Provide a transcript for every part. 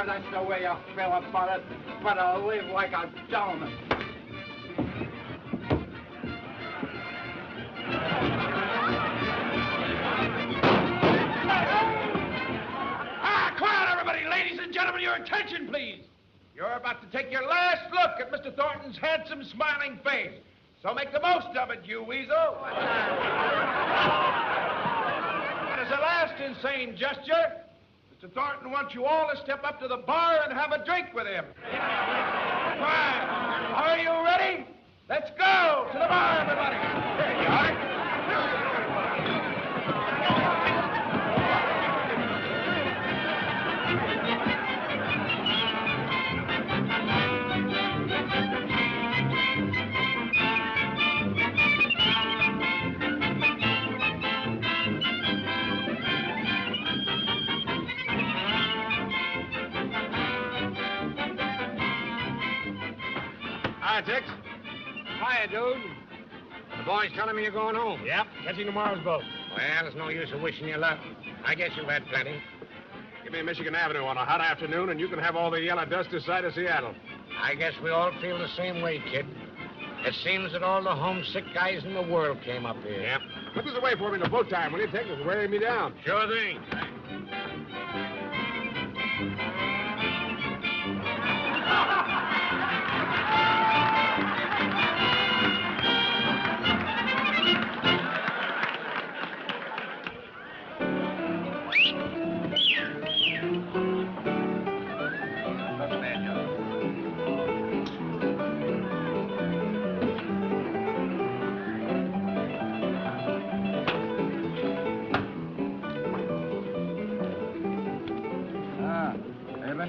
That's the way you feel about it, but I'll live like a gentleman. Quiet, everybody. Ladies and gentlemen, your attention, please. You're about to take your last look at Mr. Thornton's handsome, smiling face. So make the most of it, you weasel. And as a last insane gesture, Mr. Thornton wants you all to step up to the bar and have a drink with him. Fine. Are you ready? Let's go to the bar, everybody. There you are. Hi, Tex. Hiya, dude. The boy's telling me you're going home. Yep, catching tomorrow's boat. Well, there's no use of wishing you luck. I guess you've had plenty. Give me Michigan Avenue on a hot afternoon, and you can have all the yellow dust this side of Seattle. I guess we all feel the same way, kid. It seems that all the homesick guys in the world came up here. Yep. Put this away for me in the boat time, will you, Tex? It's wearing me down. Sure thing.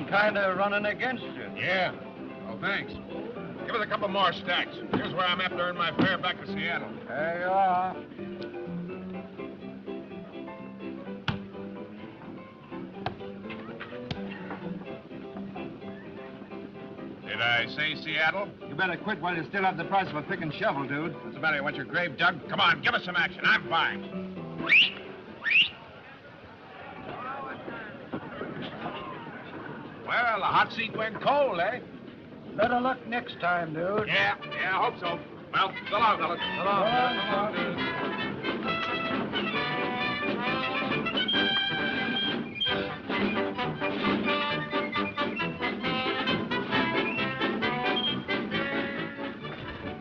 Kind of running against you. Yeah. Oh, thanks. Give us a couple more stacks. Here's where I'm after earning my fare back to Seattle. There you are. Did I say Seattle? You better quit while you still have the price of a pick and shovel, dude. What's the matter? You want your grave dug? Come on, give us some action. I'm fine. Well, the hot seat went cold, eh? Better luck next time, dude. Yeah, I hope so. Well, so long, fellas. So long.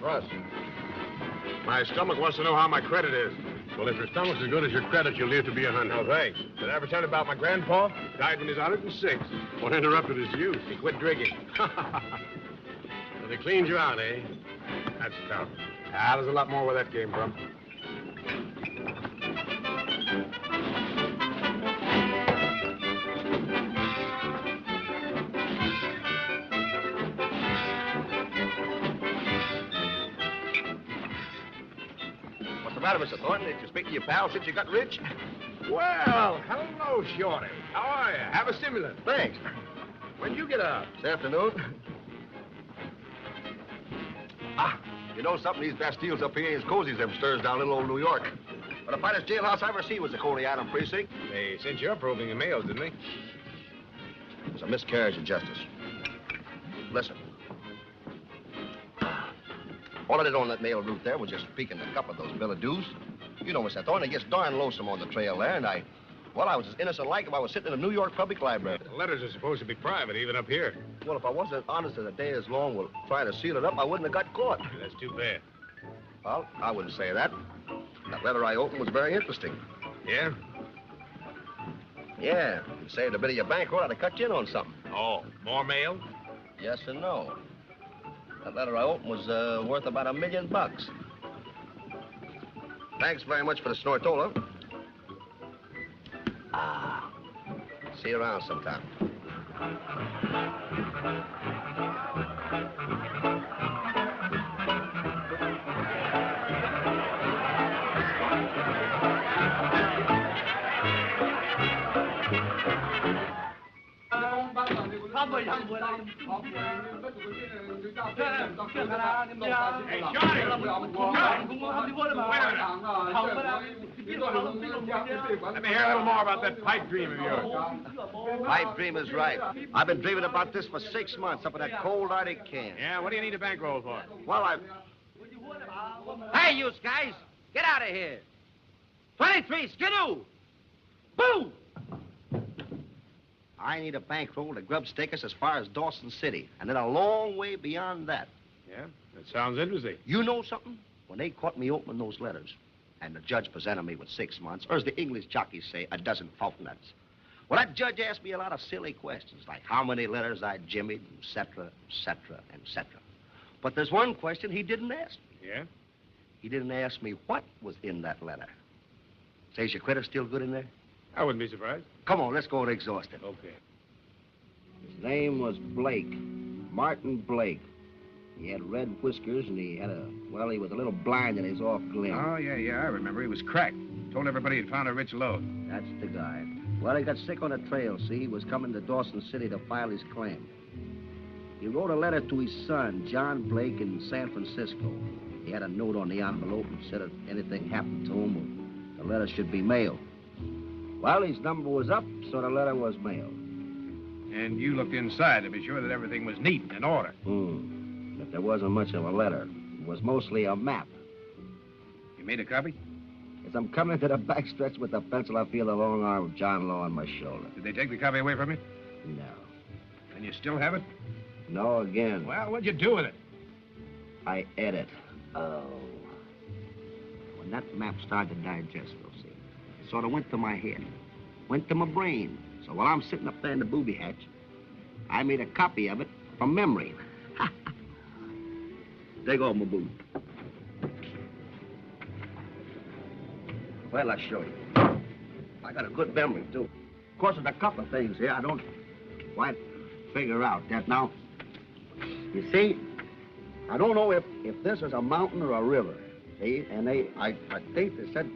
Russ, my stomach wants to know how my credit is. Well, if your stomach's as good as your credit, you'll live to be 100. Oh, thanks. Did I ever tell you about my grandpa? Died when he was 106. What interrupted his youth? He quit drinking. So they cleaned you out, eh? That's tough. Ah, there's a lot more where that came from. matter, Mr. Thornton? Did you speak to your pal since you got rich? Well, hello, Shorty. How are you? Have a stimulant. Thanks. When'd you get out? This afternoon. You know something? These Bastilles up here ain't as cozy as them stirs down little old New York. But the finest jailhouse I ever seen was the Coney Island precinct. They sent you up roving the mails, didn't they? It was a miscarriage of justice. Listen. All I did on that mail route there was just peek in a couple of those billet dues. You know, Mr. Thornton, it gets darn lonesome on the trail there, and I was as innocent like if I was sitting in a New York public library. The letters are supposed to be private, even up here. Well, if I wasn't as honest as a day is long with trying to seal it up, I wouldn't have got caught. That's too bad. Well, I wouldn't say that. That letter I opened was very interesting. Yeah? Yeah, if you saved a bit of your bankroll, I'd have cut you in on something. Oh, more mail? Yes and no. That letter I opened was worth about $1 million. Thanks very much for the snortola. See you around sometime. Let me hear a little more about that pipe dream of yours. Pipe dream is right. I've been dreaming about this for 6 months up in that cold Arctic can. Yeah, what do you need a bankroll for? Well, Hey, you guys, get out of here. 23, skidoo. Boo! I need a bankroll to grub stake us as far as Dawson City, and then a long way beyond that. Yeah, that sounds interesting. You know something? When they caught me opening those letters, and the judge presented me with 6 months, or as the English jockeys say, a dozen fortnights. Well, that judge asked me a lot of silly questions, like how many letters I jimmied, et cetera, et cetera, et cetera. But there's one question he didn't ask me. Yeah? He didn't ask me what was in that letter. Say, is your credit still good in there? I wouldn't be surprised. Come on, let's go and exhaust it. Okay. His name was Blake. Martin Blake. He had red whiskers, and he was a little blind in his off glim. Oh, yeah, I remember. He was cracked. Told everybody he'd found a rich load. That's the guy. Well, he got sick on the trail, see? He was coming to Dawson City to file his claim. He wrote a letter to his son, John Blake, in San Francisco. He had a note on the envelope and said if anything happened to him, the letter should be mailed. Well, his number was up, so the letter was mailed. And you looked inside to be sure that everything was neat and in order. But there wasn't much of a letter. It was mostly a map. You made a copy? As I'm coming to the backstretch with the pencil, I feel the long arm of John Law on my shoulder. Did they take the copy away from you? No. And you still have it? No again. Well, what'd you do with it? I ate it. Oh. When that map started to digest, you'll see, it sort of went to my head, went to my brain. So while I'm sitting up there in the booby hatch, I made a copy of it from memory. Take off my boot. Well, I'll show you. I got a good memory, too. Of course, there's a couple of things here I don't quite figure out that now. You see, I don't know if this is a mountain or a river, see? And I think they said,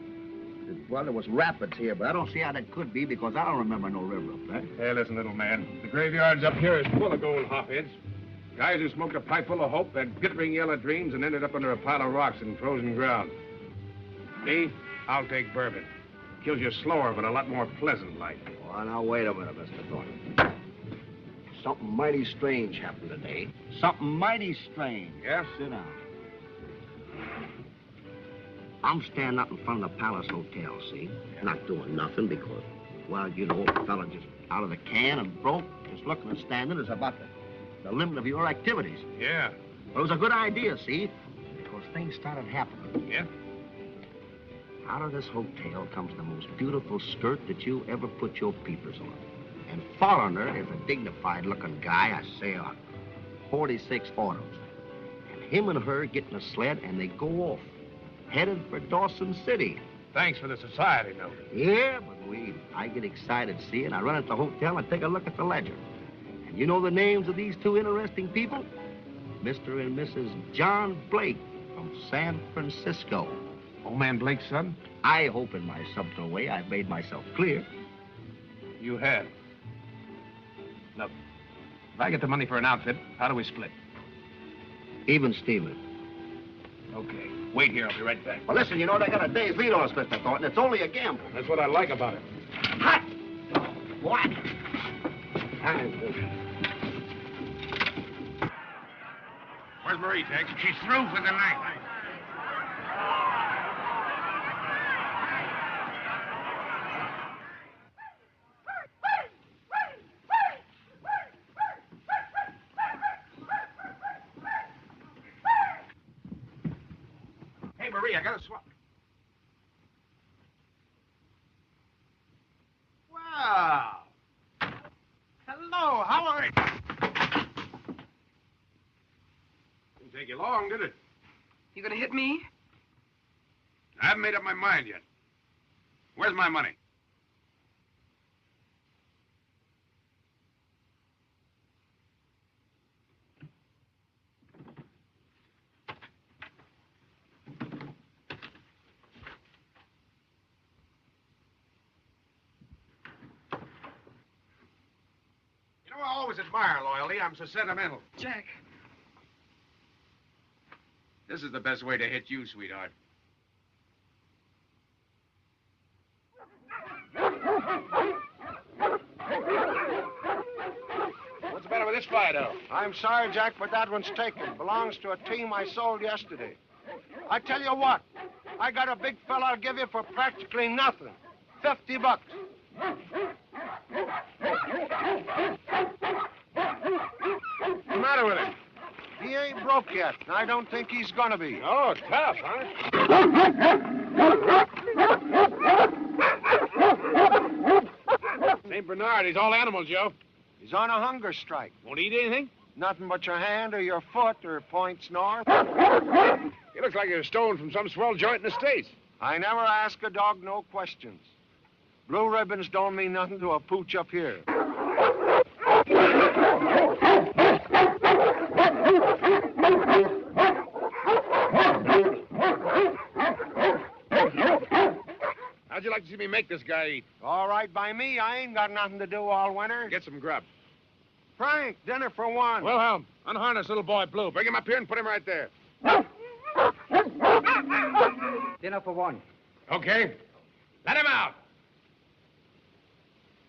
well, there was rapids here, but I don't see how that could be because I don't remember no river up there. Hey, listen, little man. The graveyards up here is full of gold hopheads. Guys who smoked a pipe full of hope, had glittering yellow dreams, and ended up under a pile of rocks in frozen ground. Me, I'll take bourbon. Kills you slower, but a lot more pleasant like. Well, now, wait a minute, Mr. Thornton. Something mighty strange happened today. Something mighty strange. Yeah? Sit down. I'm standing up in front of the Palace Hotel, see? Yeah. Not doing nothing because, well, you know, a fella just out of the can and broke, just looking and standing is about the limit of your activities. Yeah. But it was a good idea, see? Because things started happening. Yeah? Out of this hotel comes the most beautiful skirt that you ever put your peepers on. And following her is a dignified-looking guy, I say, on 46 autos. And him and her get in a sled, and they go off, headed for Dawson City. Thanks for the society note. Yeah, but I get excited, see, and I run at the hotel and take a look at the ledger. And you know the names of these two interesting people? Mr. and Mrs. John Blake from San Francisco. Old man Blake's son? I hope in my subtle way I've made myself clear. You have. Look, if I get the money for an outfit, how do we split? Even Steven. Okay. Wait here, I'll be right back. Well, listen, you know, they got a day's lead on us, Mr. Thornton. It's only a gamble. That's what I like about it. Hot! What? Where's Marie, Tex? She's through for the night. Hey, Marie, I got a swap. Wow. Hello, how are you? Didn't take you long, did it? You gonna hit me? I haven't made up my mind yet. Where's my money? You know, I always admire loyalty. I'm so sentimental. Jack. This is the best way to hit you, sweetheart. What's the matter with this Fido? I'm sorry, Jack, but that one's taken. Belongs to a team I sold yesterday. I tell you what, I got a big fella I'll give you for practically nothing. $50. What's the matter with him? He ain't broke yet, and I don't think he's gonna be. Oh, tough, huh? St. Bernard, he's all animals, Joe. He's on a hunger strike. Won't eat anything? Nothing but your hand or your foot or points north. He looks like he was stolen from some swell joint in the States. I never ask a dog no questions. Blue ribbons don't mean nothing to a pooch up here. How'd you like to see me make this guy eat? All right by me. I ain't got nothing to do all winter. Get some grub. Frank, dinner for one. Wilhelm, unharness little boy Blue. Bring him up here and put him right there. Dinner for one. Okay. Let him out.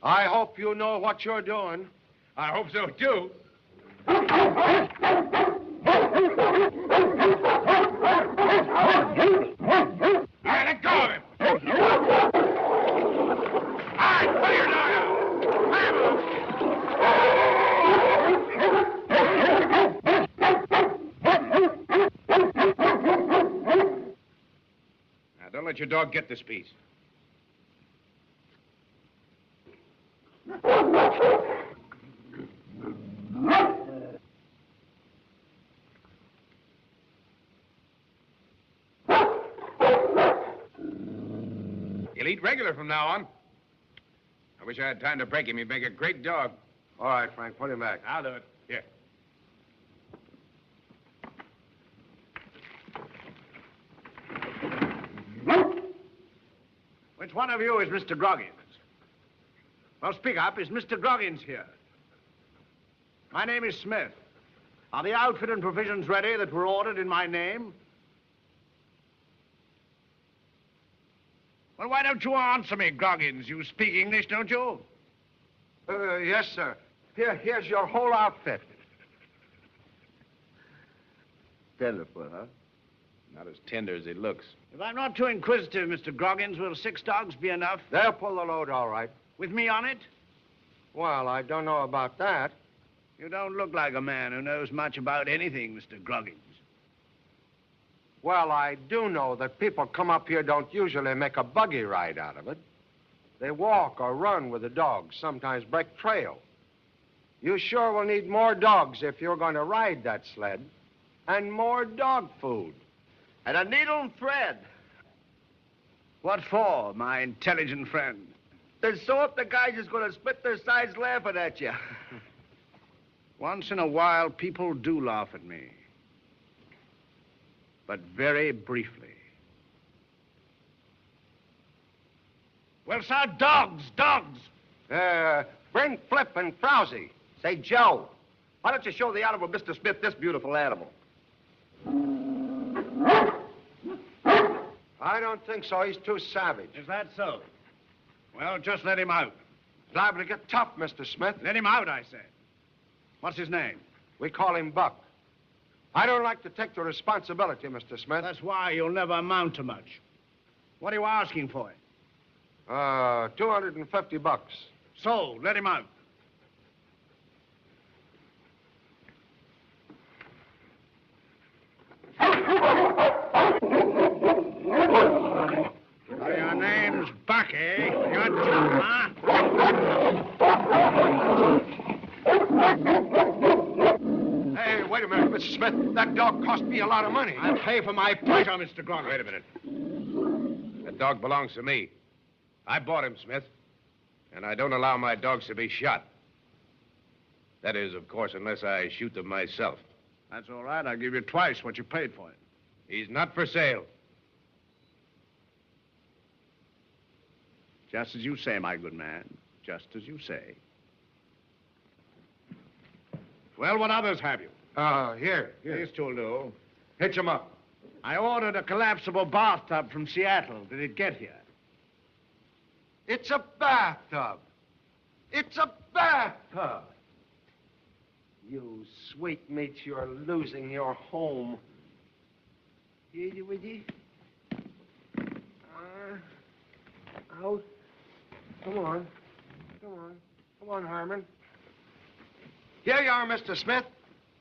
I hope you know what you're doing. I hope so, too. All right, let go of him. All right, put your dog out. Now, don't let your dog get this piece. He'll eat regular from now on. I wish I had time to break him. He'd make a great dog. All right, Frank, put him back. I'll do it. Here. Which one of you is Mr. Groggins? Well, speak up. Is Mr. Groggins here? My name is Smith. Are the outfit and provisions ready that were ordered in my name? Well, why don't you answer me, Groggins? You speak English, don't you? Yes, sir. Here's your whole outfit. Tenderfoot, huh? Not as tender as he looks. If I'm not too inquisitive, Mr. Groggins, will 6 dogs be enough? They'll pull the load all right. With me on it? Well, I don't know about that. You don't look like a man who knows much about anything, Mr. Groggins. Well, I do know that people come up here don't usually make a buggy ride out of it. They walk or run with the dogs, sometimes break trail. You sure will need more dogs if you're going to ride that sled. And more dog food. And a needle and thread. What for, my intelligent friend? Then so if the guys is going to split their sides laughing at you. Once in a while, people do laugh at me. But very briefly. Well, sir, dogs. Bring Flip and Frowsy. Say, Joe, why don't you show the Honorable Mr. Smith this beautiful animal? I don't think so. He's too savage. Is that so? Well, just let him out. Liable to get tough, Mr. Smith. Let him out, I said. What's his name? We call him Buck. I don't like to take the responsibility, Mr. Smith. That's why you'll never amount to much. What are you asking for him? $250. So, let him out. Your name's Buck, eh? You're tough, huh? Hey, wait a minute, Mr. Smith. That dog cost me a lot of money. I'll pay for my pleasure, Mr. Groner. Wait a minute. That dog belongs to me. I bought him, Smith. And I don't allow my dogs to be shot. That is, of course, unless I shoot them myself. That's all right. I'll give you twice what you paid for it. He's not for sale. Just as you say, my good man. Just as you say. Well, what others have you? Here. These two'll do. Hitch him up. I ordered a collapsible bathtub from Seattle. Did it get here? It's a bathtub. It's a bathtub. You sweet meats, you're losing your home. Out. Come on. Come on, Herman. Here you are, Mr. Smith.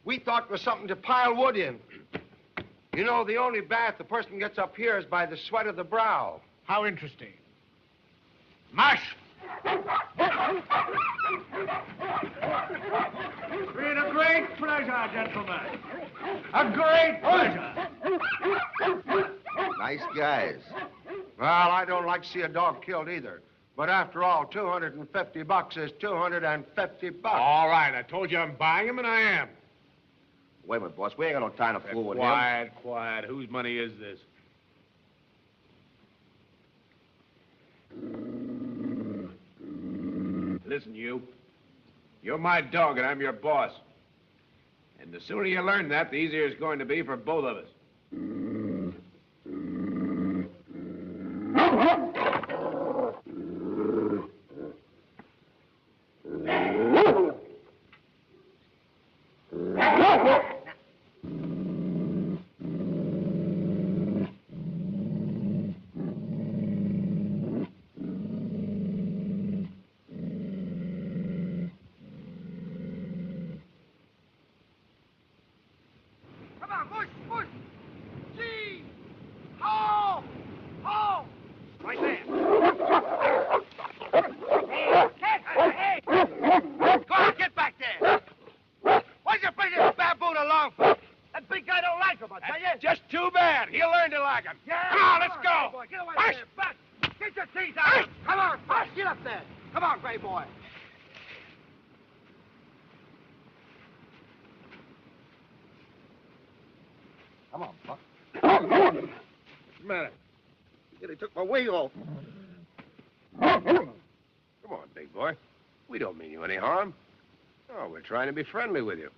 We thought it was something to pile wood in. You know, the only bath the person gets up here is by the sweat of the brow. How interesting. Mush! Been a great pleasure, gentlemen. A great pleasure. Nice guys. Well, I don't like to see a dog killed either. But after all, $250 is $250. All right, I told you I'm buying him, and I am. Wait a minute, boss. We ain't got no time to fool with him. Quiet. Whose money is this? Listen, you. You're my dog, and I'm your boss. And the sooner you learn that, the easier it's going to be for both of us. Come on, Buck. What's the matter? They took my wig off. Come on, big boy. We don't mean you any harm. Oh, we're trying to be friendly with you.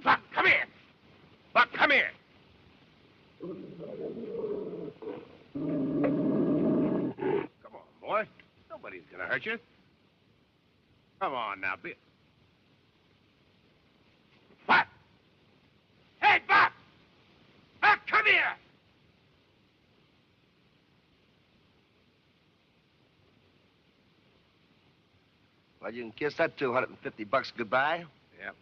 Buck, come here. Buck, come here. Come on, boy. Nobody's gonna hurt you. Come on now, be... Buck! Hey, Buck! Buck, come here! Well, you can kiss that $250 goodbye. Yep.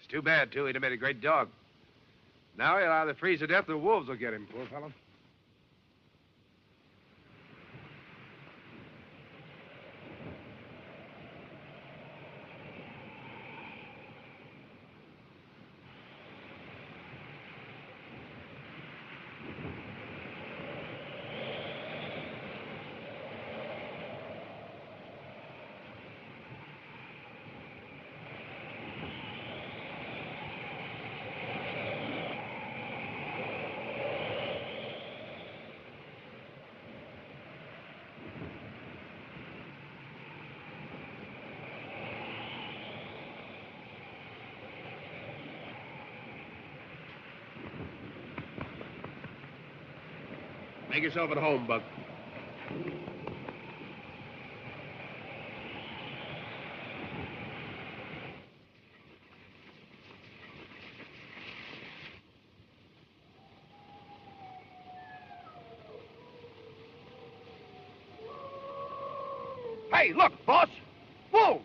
It's too bad, too. He'd have made a great dog. Now he'll either freeze to death or wolves will get him, poor fellow. Make yourself at home, Buck. Hey, look, boss. Wolves.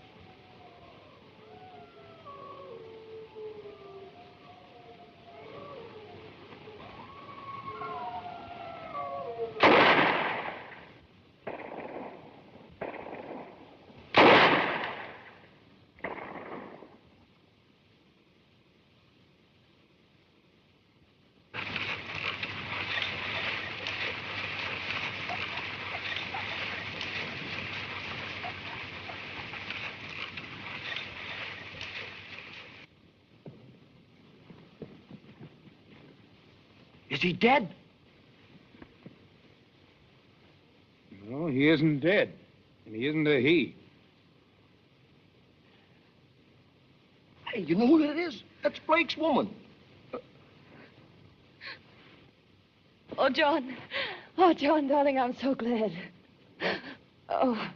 Is he dead? No, he isn't dead. And he isn't a he. Hey, you know who that is? That's Blake's woman. Oh, John. Oh, John, darling, I'm so glad. Oh.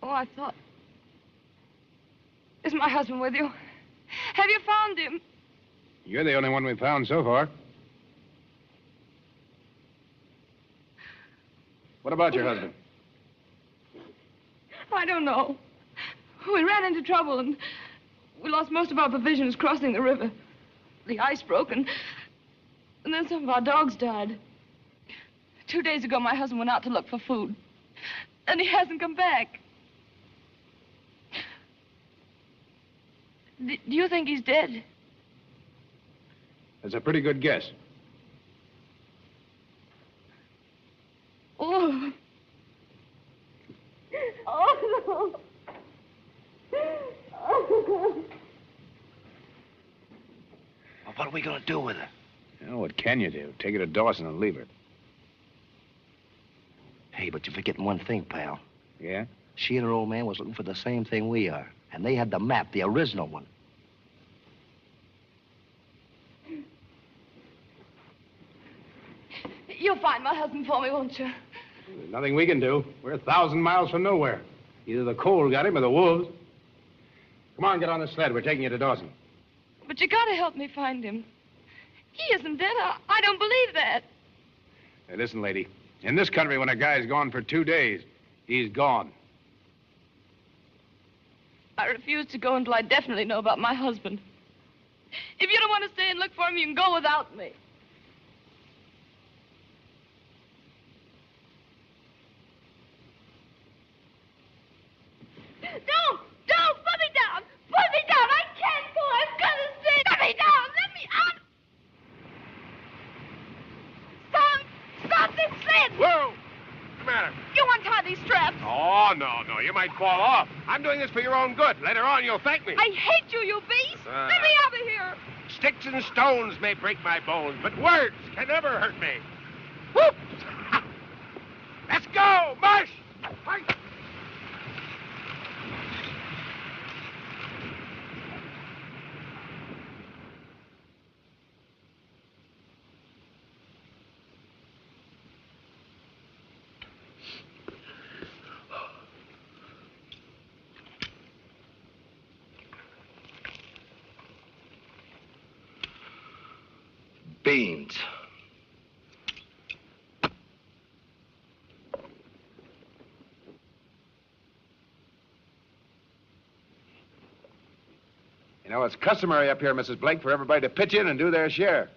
Oh, I thought... Is my husband with you? Have you found him? You're the only one we've found so far. What about your husband? I don't know. We ran into trouble and we lost most of our provisions crossing the river. The ice broke and then some of our dogs died. 2 days ago, my husband went out to look for food. And he hasn't come back. Do you think he's dead? That's a pretty good guess. Oh. Oh, no. Oh. Well, what are we going to do with her? You know, what can you do? Take her to Dawson and leave her. Hey, but you're forgetting one thing, pal. Yeah? She and her old man was looking for the same thing we are. And they had the map, the original one. You'll find my husband for me, won't you? There's nothing we can do. We're 1,000 miles from nowhere. Either the cold got him or the wolves. Come on, get on the sled. We're taking you to Dawson. But you gotta help me find him. He isn't dead. I don't believe that. Hey, listen, lady. In this country, when a guy's gone for 2 days, he's gone. I refuse to go until I definitely know about my husband. If you don't want to stay and look for him, you can go without me. Don't! Put me down! Put me down! I can't go! I've got to stay! Put me down! Let me out! Stop this sled! Whoa! What's the matter? You untie these straps. Oh, no. You might fall off. I'm doing this for your own good. Later on, you'll thank me. I hate you, you beast! Let me out of here! Sticks and stones may break my bones, but words can never hurt me. Whoop! Let's go! March! March! Beans. You know, it's customary up here, Mrs. Blake, for everybody to pitch in and do their share.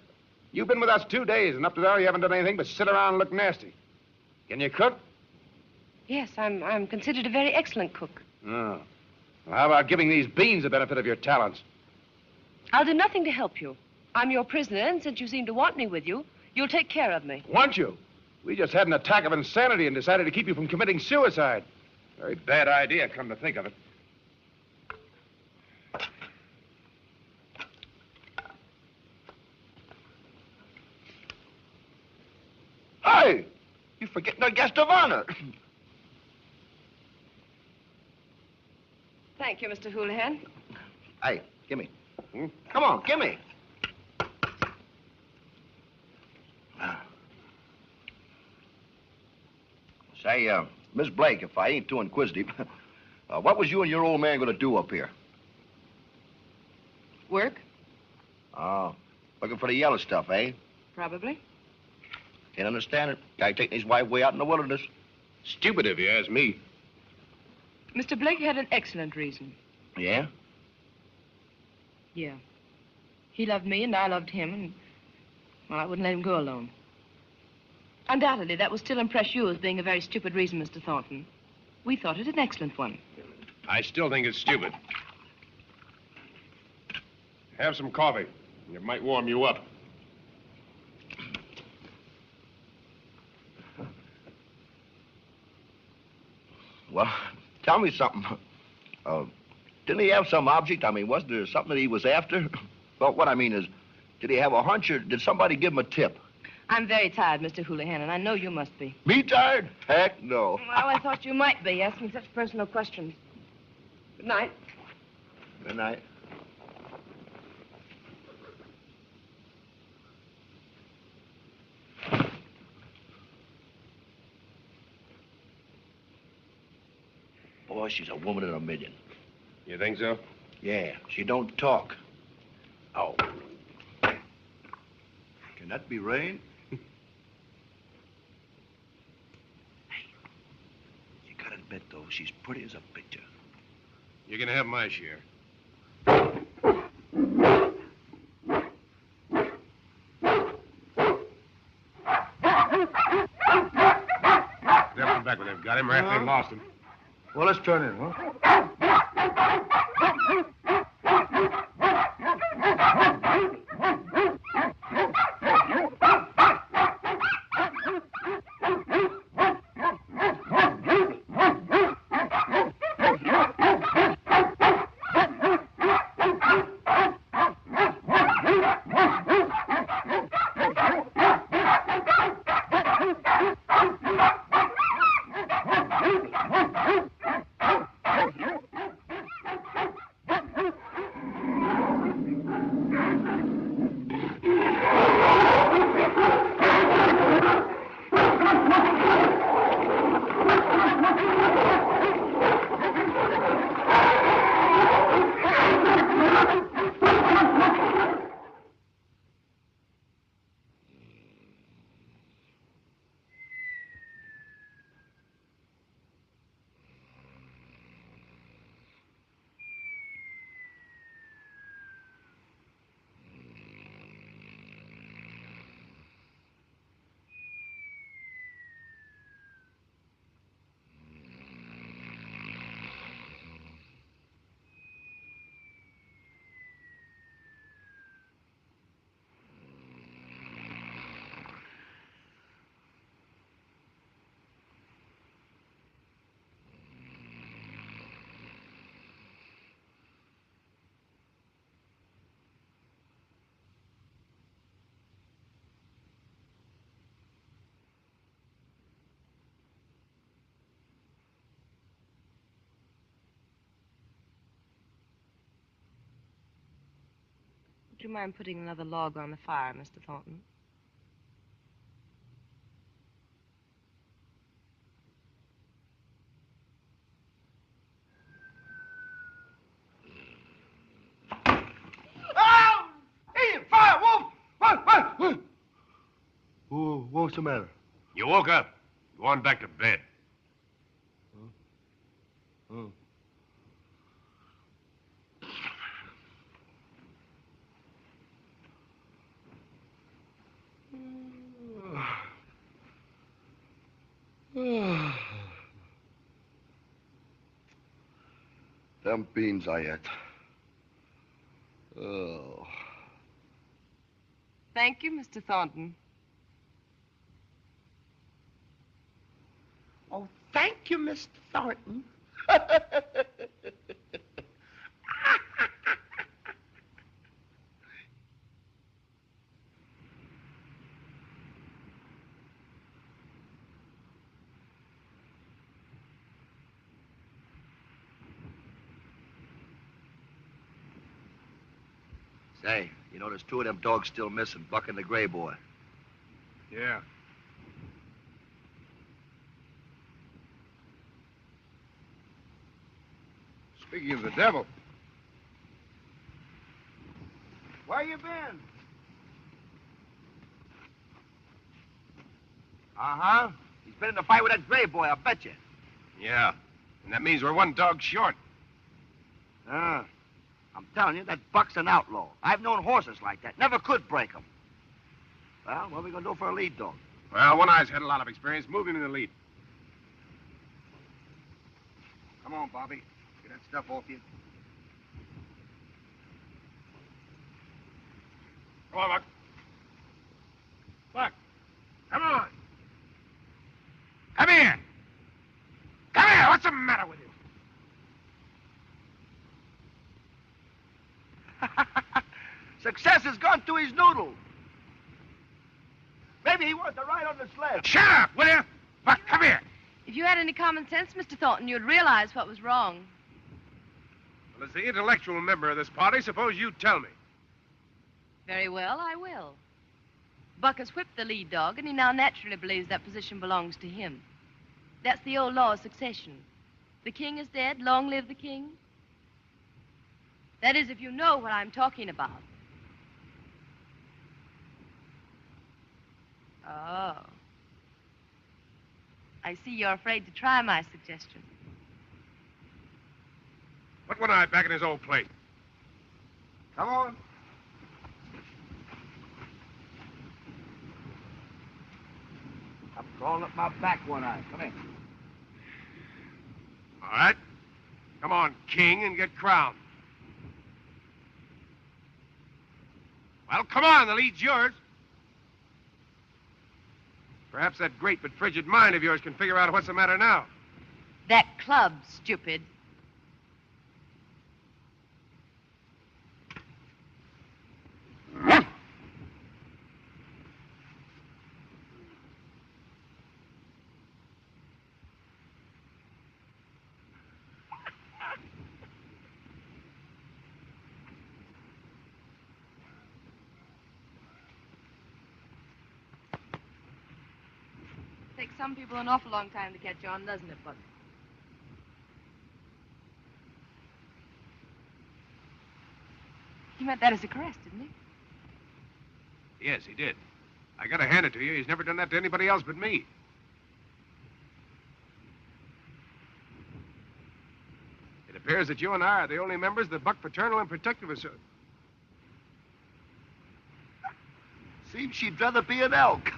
You've been with us 2 days, and up to now you haven't done anything but sit around and look nasty. Can you cook? Yes, I'm considered a very excellent cook. Oh. Well, how about giving these beans the benefit of your talents? I'll do nothing to help you. I'm your prisoner, and since you seem to want me with you, you'll take care of me. Want you? We just had an attack of insanity and decided to keep you from committing suicide. Very bad idea, come to think of it. Hey! You're forgetting our guest of honor. Thank you, Mr. Houlihan. Hey, give me. Come on, give me. Say, Miss Blake, if I ain't too inquisitive, what was you and your old man going to do up here? Work? Oh, looking for the yellow stuff, eh? Probably. Can't understand it. Guy taking his wife way out in the wilderness. Stupid if you ask me. Mr. Blake had an excellent reason. Yeah? Yeah. He loved me and I loved him, and, well, I wouldn't let him go alone. Undoubtedly, that will still impress you as being a very stupid reason, Mr. Thornton. We thought it an excellent one. I still think it's stupid. Have some coffee. It might warm you up. Well, tell me something. Didn't he have some object? I mean, wasn't there something that he was after? Well, what I mean is, did he have a hunch or did somebody give him a tip? I'm very tired, Mr. Houlihan, and I know you must be. Me tired? Heck no. Well, I thought you might be, asking such personal questions. Good night. Good night. Boy, she's a woman in a million. You think so? Yeah, she don't talk. Oh. Can that be rain? You gotta admit, though, she's pretty as a picture. You're gonna have my share. They'll come back when they've got him, or after they've lost him. Well, let's turn in, huh? Would you mind putting another log on the fire, Mr. Thornton? Oh! Hey, fire, Wolf! What? What's the matter? You woke up. Go on back to bed. Oh. Them beans I ate. Oh. Thank you, Mr. Thornton. Oh, thank you, Mr. Thornton. Say, you know, there's two of them dogs still missing, Buck and the gray boy. Yeah. Speaking of the devil. Where you been? Uh-huh. He's been in a fight with that gray boy, I bet you. Yeah. And that means we're one dog short. I'm telling you, that Buck's an outlaw. I've known horses like that. Never could break them. Well, what are we going to do for a lead dog? Well, One Eye's had a lot of experience. Move him in the lead. Come on, Bobby. Get that stuff off you. Come on, Buck. Buck, come on. Come here. Come here. What's the matter with you? Success has gone to his noodle. Maybe he wants to ride on the sled. Shut up, will you? Buck, come here. If you had any common sense, Mr. Thornton, you'd realize what was wrong. Well, as the intellectual member of this party, suppose you tell me. Very well, I will. Buck has whipped the lead dog, and he now naturally believes that position belongs to him. That's the old law of succession. The king is dead, long live the king. That is, if you know what I'm talking about. Oh. I see you're afraid to try my suggestion. Put One Eye back in his old place. Come on. I'm crawling up my back, One Eye. Come in. All right. Come on, king, and get crowned. Well, come on, the lead's yours. Perhaps that great but frigid mind of yours can figure out what's the matter now. That club, stupid. Takes some people an awful long time to catch on, doesn't it, Buck? He meant that as a caress, didn't he? Yes, he did. I gotta hand it to you. He's never done that to anybody else but me. It appears that you and I are the only members of the Buck Fraternal and Protective Association. Seems she'd rather be an elk.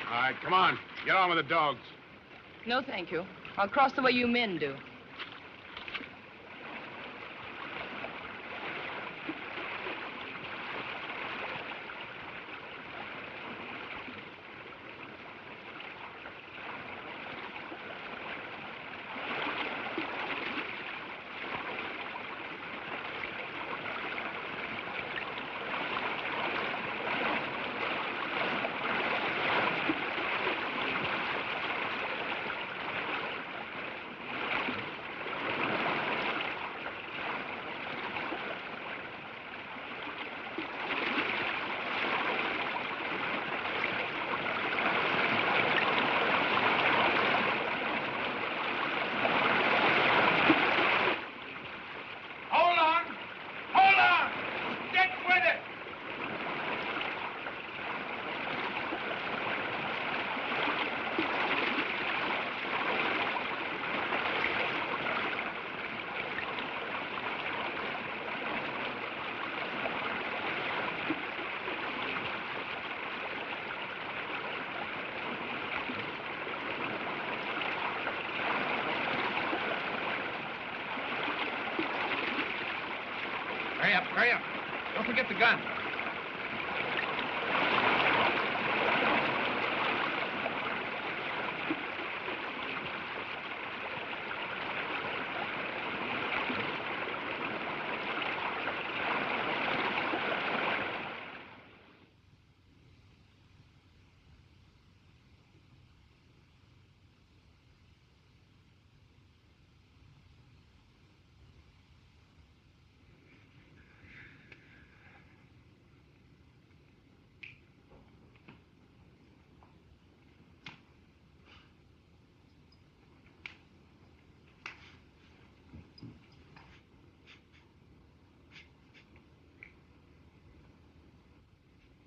All right, come on. Get on with the dogs. No, thank you. I'll cross the way you men do. Hurry up, hurry up. Don't forget the gun.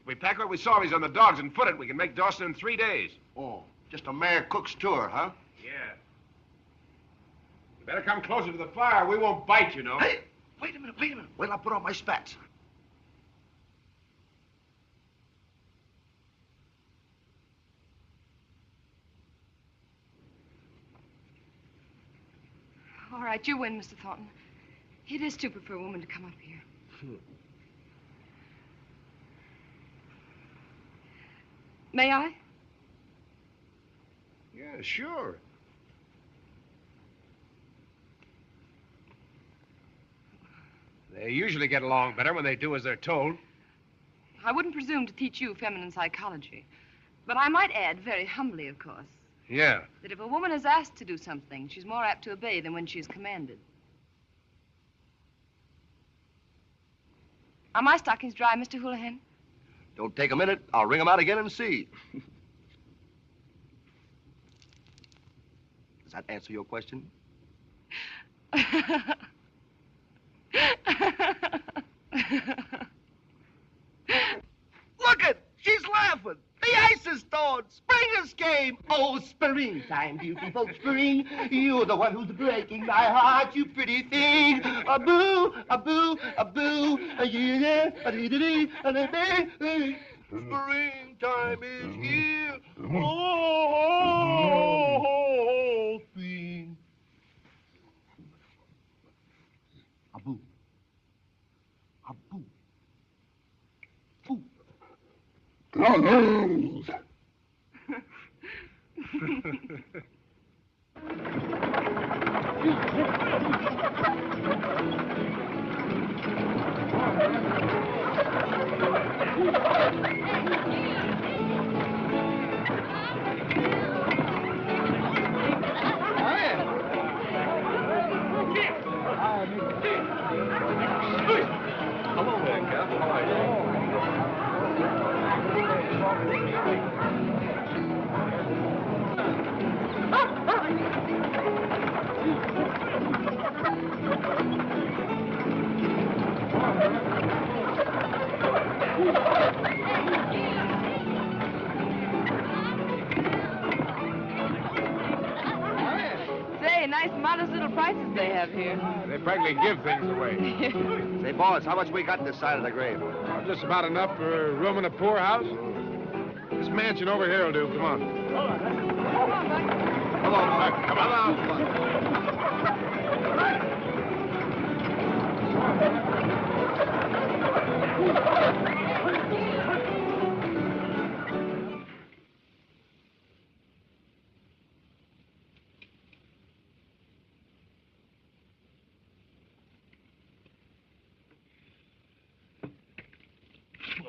we pack what we saw these on the dogs and foot it, we can make Dawson in 3 days. Oh, just a Mayor Cook's tour, huh? Yeah. You better come closer to the fire. We won't bite, you know. Hey, wait a minute. Wait till I put on my spats. All right, you win, Mr. Thornton. It is stupid for a woman to come up here. May I? Yeah, sure. They usually get along better when they do as they're told. I wouldn't presume to teach you feminine psychology. But I might add, very humbly, of course, Yeah. that if a woman is asked to do something, she's more apt to obey than when she's commanded. Are my stockings dry, Mr. Houlihan? Don't take a minute. I'll wring them out again and see. Does that answer your question? Look it! She's laughing. The ice is thawed. Spring has came. Oh, springtime, beautiful spring. You're the one who's breaking my heart, you pretty thing. A boo, a boo, a boo. Springtime is here. Oh, spring. A boo. A boo. Boo. Hello there, Cap. How are you? Say, nice modest little prices they have here. They practically give things away. Say, boss, how much we got this side of the grave? Just about enough for a room in a poorhouse. This mansion over here will do. Come on. Come on, Buck. Come on.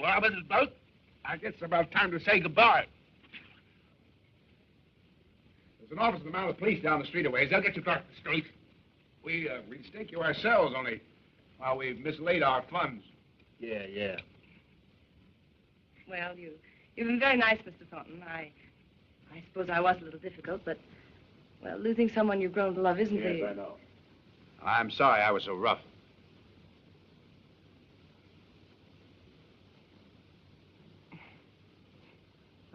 Well, Mrs. Boat, I guess it's about time to say goodbye. There's an office of the Mounted Police down the street a ways. They'll get you back to the street. We'd stake you ourselves, only while we've mislaid our funds. Yeah. Well, you've been very nice, Mr. Thornton. I suppose I was a little difficult, but, well, losing someone you've grown to love isn't the... I know. I'm sorry I was so rough.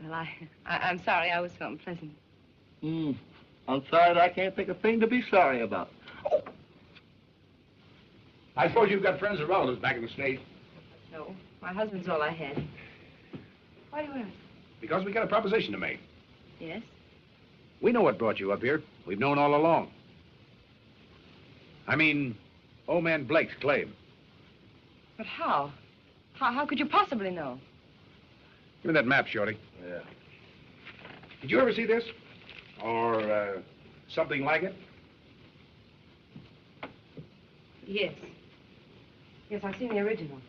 Well, I'm sorry I was so unpleasant. I'm sorry that I can't think of a thing to be sorry about. Oh. I suppose you've got friends or relatives back in the States. No, my husband's all I had. Why do you ask? Because we got a proposition to make. Yes? We know what brought you up here. We've known all along. I mean, old man Blake's claim. But how? How could you possibly know? Give me that map, Shorty. Yeah. Did you ever see this? Or, something like it? Yes. Yes, I've seen the original.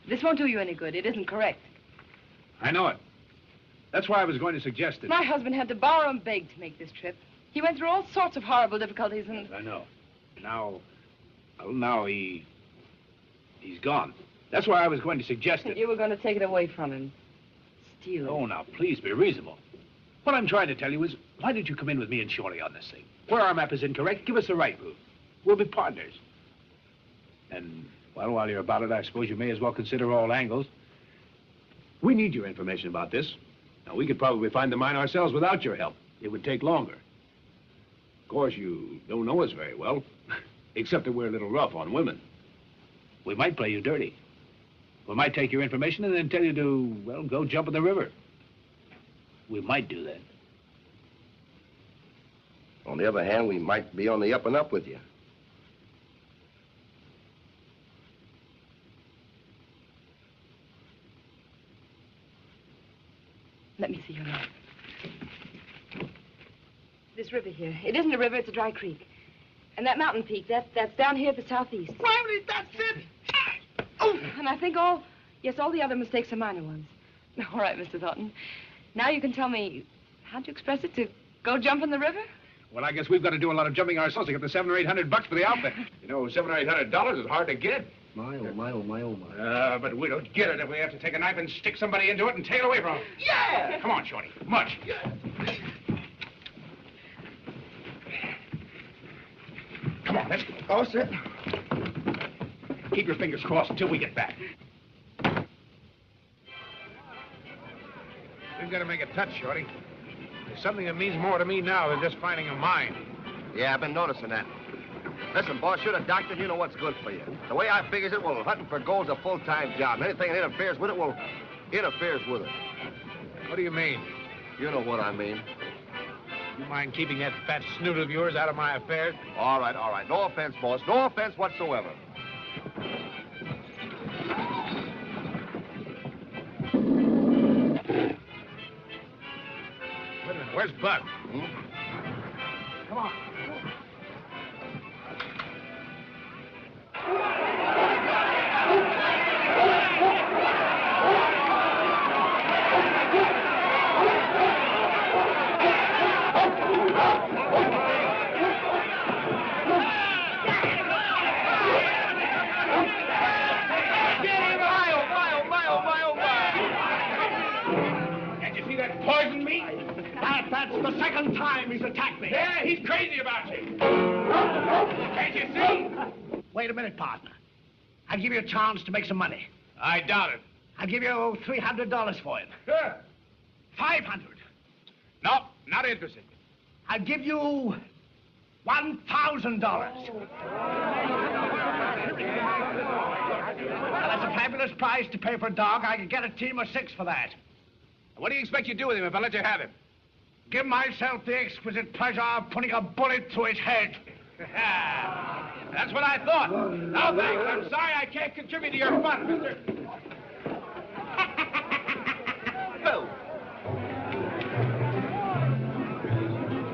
This won't do you any good. It isn't correct. I know it. That's why I was going to suggest it. My husband had to borrow and beg to make this trip. He went through all sorts of horrible difficulties and... Yes, I know. Now he's gone. That's why I was going to suggest it. You were going to take it away from him. Steal it. Oh, now, please be reasonable. What I'm trying to tell you is, why don't you come in with me and Shorty on this thing? Where our map is incorrect, give us the right route. We'll be partners. And, well, while you're about it, I suppose you may as well consider all angles. We need your information about this. Now, we could probably find the mine ourselves without your help. It would take longer. Of course, you don't know us very well, except that we're a little rough on women. We might play you dirty. We might take your information and then tell you to, well, go jump in the river. We might do that. On the other hand, we might be on the up and up with you. Let me see your map. This river here. It isn't a river, it's a dry creek. And that mountain peak, that's down here at the southeast. Well, that's it. Oh, and I think all the other mistakes are minor ones. All right, Mr. Thornton. Now you can tell me, how'd you express it, to go jump in the river? Well, I guess we've got to do a lot of jumping ourselves to get the $700 or $800 for the outfit. You know, $700 or $800 is hard to get. My, oh, my, oh, my, oh, my. But we'll get it if we have to take a knife and stick somebody into it and take it away from them. Yeah! Come on, Shorty. Much. Come on, let's go. All set. Keep your fingers crossed until we get back. We've got to make a touch, Shorty. There's something that means more to me now than just finding a mine. Yeah, I've been noticing that. Listen, boss, you're the doctor, you know what's good for you. The way I figures it, well, hunting for gold's a full-time job. Anything that interferes with it, well, interferes with it. What do you mean? You know what I mean. You mind keeping that fat snoot of yours out of my affairs? All right, all right. No offense, boss. No offense whatsoever. Wait a minute, where's Bud? Come on. Poison me? That's the second time he's attacked me. Yeah, he's crazy about you. Can't you see? Wait a minute, partner. I'll give you a chance to make some money. I doubt it. I'll give you $300 for it. Sure. 500. No, not interested. I'll give you $1,000. Well, that's a fabulous price to pay for a dog. I could get a team of 6 for that. What do you expect you do with him if I let you have him? Give myself the exquisite pleasure of putting a bullet through his head. That's what I thought. No, thanks. I'm sorry I can't contribute to your fun, mister. Bill.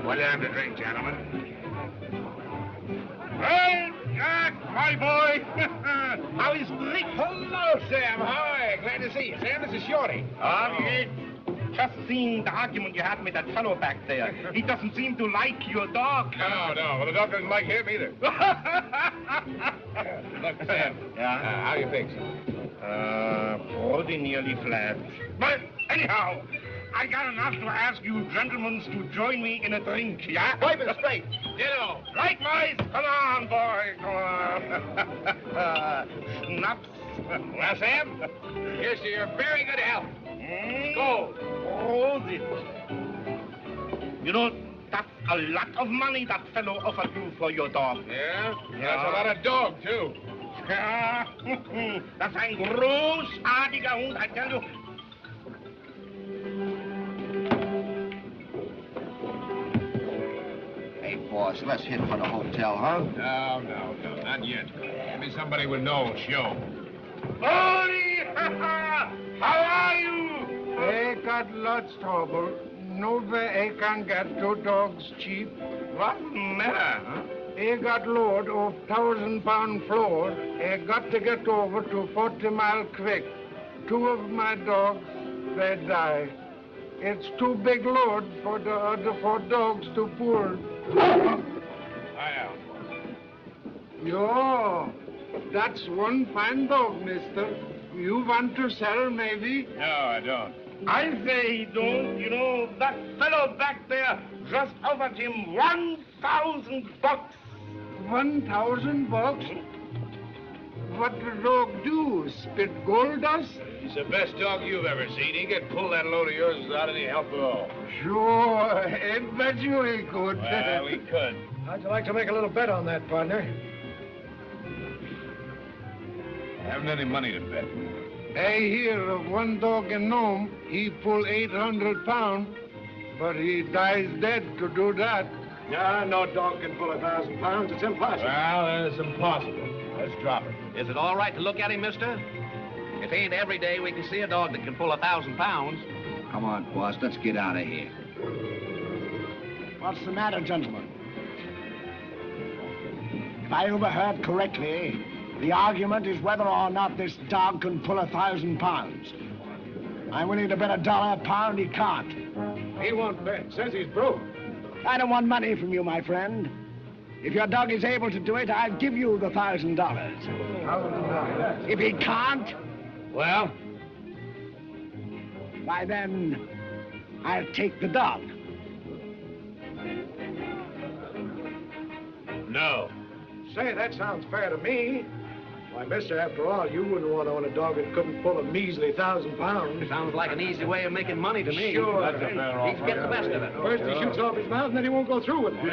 What do you have to drink, gentlemen? Well, Jack, my boy. How is Rick? Hello, Sam. Hi. Glad to see you. Sam, this is Shorty. Yes. Just seen the argument you had with that fellow back there. He doesn't seem to like your dog. No. Well, the dog doesn't like him either. Look, Sam. Yeah? How you fix? Pretty nearly flat. But anyhow, I got enough to ask you gentlemen to join me in a drink, yeah? Wipe it straight. Ditto. Likewise. Come on, boy. Come on. Schnaps. Well, Sam, here's to your very good health. Go. Hold it. You know, that's a lot of money that fellow offered you for your dog. Yeah? That's a lot of dog, too. Ja, das ist ein großartiger Hund, I tell you. Hey, boss, let's hit for the hotel, huh? No, not yet. Give me somebody with no show. Oli! How are you? I got lots trouble. No way I can get 2 dogs cheap. What matter, huh? I got load of 1,000-pound flour. I got to get over to 40 Mile Creek. 2 of my dogs, they die. It's too big load for the other 4 dogs to pull. Yo, that's one fine dog, mister. You want to sell, maybe? No, I don't. I say he don't. You know, that fellow back there just offered him $1,000. $1,000? what the dog do? Spit gold dust? He's the best dog you've ever seen. He could pull that load of yours without any help at all. Sure, I bet you he could. Well, he could. How'd you like to make a little bet on that, partner? I haven't any money to bet. I hear of one dog in Nome, he pull 800 pounds, but he dies dead to do that. Yeah, no dog can pull 1,000 pounds. It's impossible. Well, then it's impossible. Let's drop it. Is it all right to look at him, mister? It ain't every day we can see a dog that can pull 1,000 pounds. Come on, boss, let's get out of here. What's the matter, gentlemen? If I overheard correctly, the argument is whether or not this dog can pull 1,000 pounds. I'm willing to bet $1 a pound he can't. He won't bet. Says he's broke. I don't want money from you, my friend. If your dog is able to do it, I'll give you the $1,000. If he can't, Well? why then, I'll take the dog. No. Say, that sounds fair to me. Why, mister, after all, you wouldn't want to own a dog that couldn't pull a measly 1,000 pounds. Sounds like an easy way of making money to me. Sure. That's a fair He's getting the best of it. First he shoots off his mouth, and then he won't go through with it.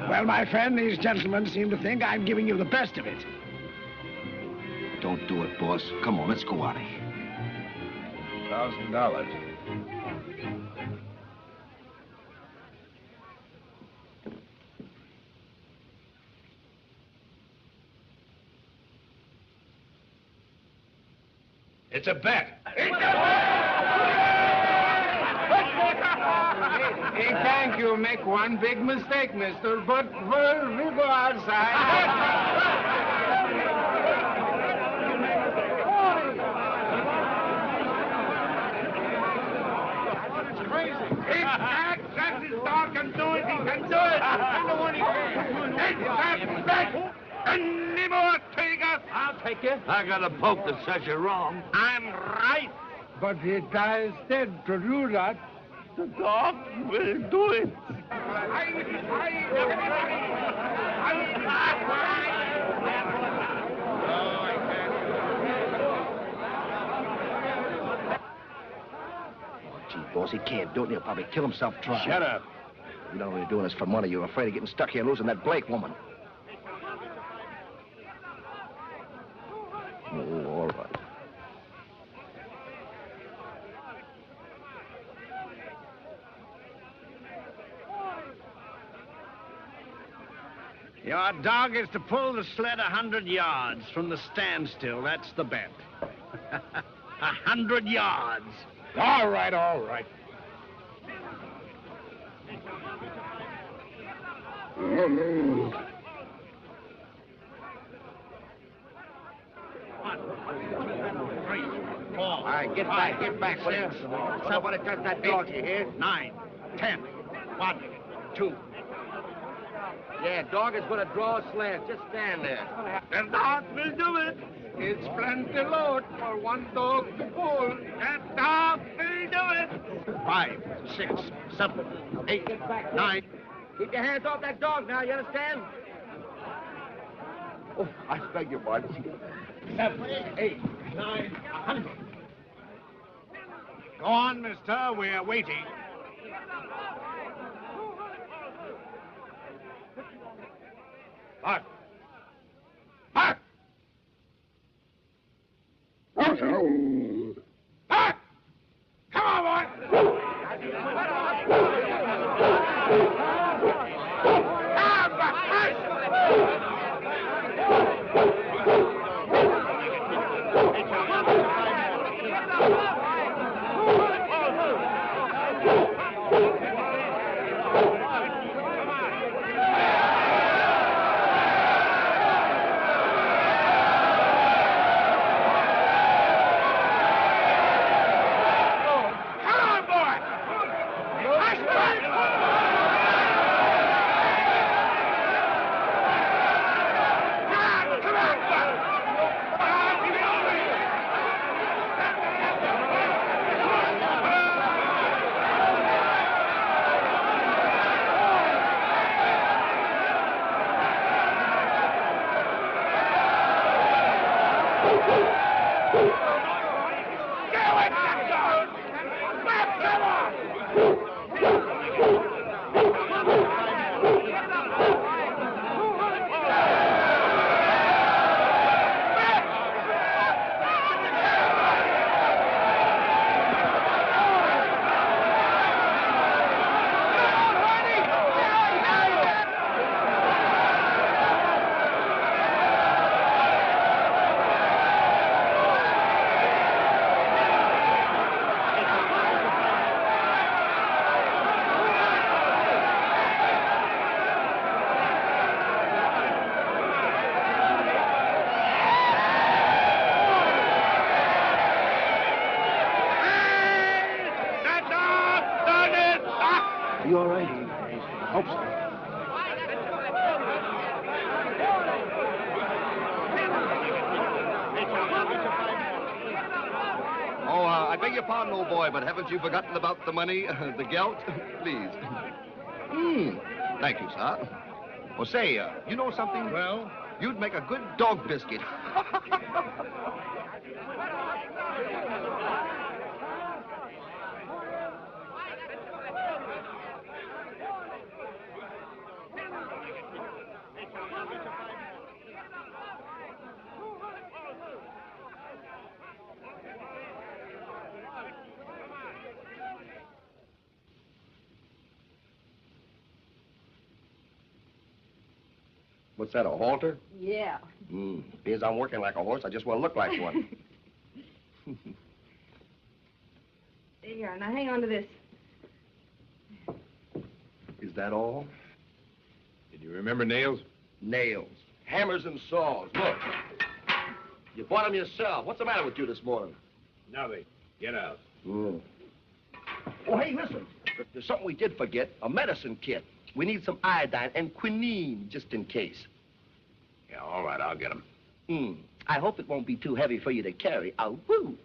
Well, my friend, these gentlemen seem to think I'm giving you the best of it. Don't do it, boss. Come on, let's go out of here. $1,000. It's a bet. Hey, thank you. Make one big mistake, mister, but we'll go outside. If Jack says his dog can do it, he can do it. And the one he can. It's that bet. Any more takers? I'll take you. I got a poke that says you're wrong. I'm right. But he dies dead to do that. The dog will do it. Gee, boss, he can't do it. He'll probably kill himself trying. Shut up. You don't know you're doing this for money. You're afraid of getting stuck here and losing that Blake woman. Oh, all right. Your dog is to pull the sled 100 yards from the standstill. That's the bet. 100 yards. All right, all right. All right, get back, will you? Somebody touch that dog, you hear? 9, 10, 1, 2. Yeah, dog is going to draw a sled. Just stand there. The dog will do it. It's plenty load for one dog to pull. That dog will do it. 5, 6, 7, 8, 9. Keep your hands off that dog now, you understand? Oh, I beg your pardon. 7, 8, 9, 100. Go on, mister. We're waiting. Hark. Hark! Hark! Come on, boy! Get away from that dog! Back, come on! Are you all right? Hope so. Oh, I beg your pardon, old boy, but haven't you forgotten about the money, the gelt? Please. Thank you, sir. Well, say, you know something? Well? You'd make a good dog biscuit. What's that, a halter? Yeah. Because I'm working like a horse, I just want to look like one. There you are. Now hang on to this. Is that all? Did you remember nails? Nails. Hammers and saws. Look. You bought them yourself. What's the matter with you this morning? Nothing. Get out. Oh, hey, listen. There's something we did forget. A medicine kit. We need some iodine and quinine, just in case. Yeah, all right, I'll get them. I hope it won't be too heavy for you to carry. Woo.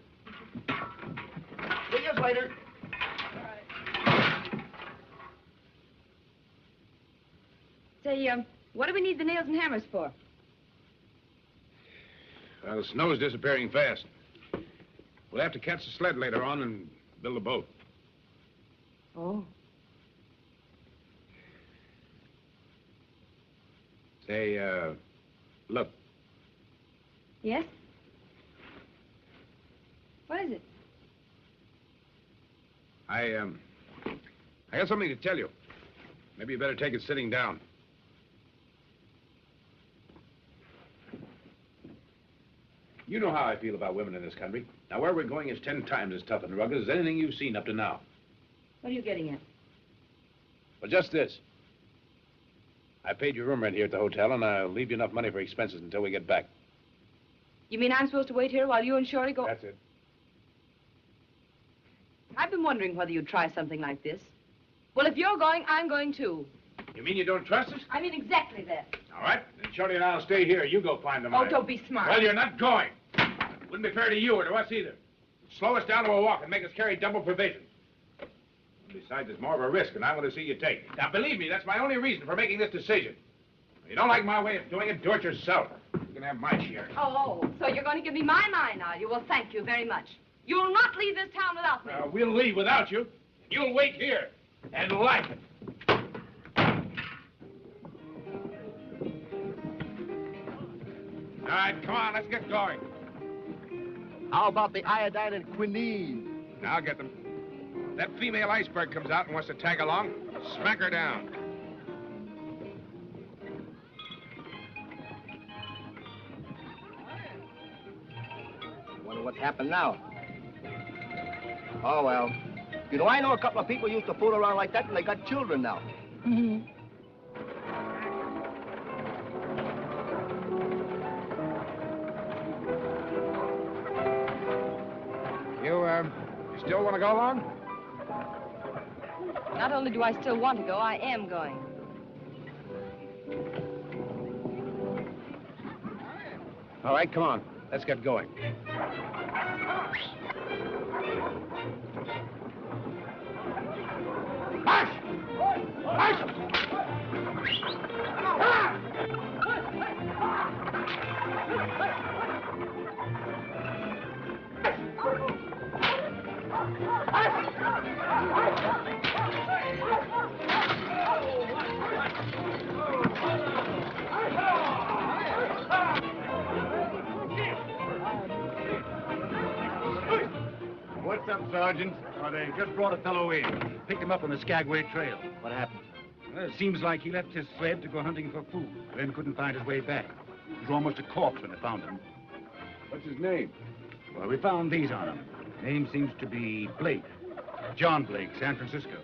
See you later. Say, what do we need the nails and hammers for? Well, the snow's disappearing fast. We'll have to catch the sled later on and build a boat. Oh. Say, look. Yes? What is it? I got something to tell you. Maybe you better take it sitting down. You know how I feel about women in this country. Now, where we're going is 10 times as tough and rugged as anything you've seen up to now. What are you getting at? Well, just this. I paid your room rent here at the hotel, and I'll leave you enough money for expenses until we get back. You mean I'm supposed to wait here while you and Shorty go? That's it. I've been wondering whether you'd try something like this. Well, if you're going, I'm going too. You mean you don't trust us? I mean exactly that. All right. Then Shorty and I'll stay here. You go find the money. Oh, don't be smart. Well, you're not going. Wouldn't be fair to you or to us either. Slow us down to a walk and make us carry double provisions. Besides, it's more of a risk than I want to see you take. Now, believe me, that's my only reason for making this decision. If you don't like my way of doing it, do it yourself. You can have my share. Oh, so you're going to give me my mind, are you? Well, thank you very much. You'll not leave this town without me. We'll leave without you. You'll wait here and like it. All right, come on, let's get going. How about the iodine and quinine? I'll get them. That female iceberg comes out and wants to tag along. Smack her down. Wonder what's happened now. Oh, well. You know, I know a couple of people used to fool around like that and they got children now. You still want to go along? Not only do I still want to go, I am going. All right, come on. Let's get going. March! March! mixed up, Sergeant. Or they just brought a fellow in. Picked him up on the Skagway Trail. What happened? Well, it seems like he left his sled to go hunting for food, then couldn't find his way back. He was almost a corpse when they found him. What's his name? Well, we found these on him. Name seems to be Blake. John Blake, San Francisco.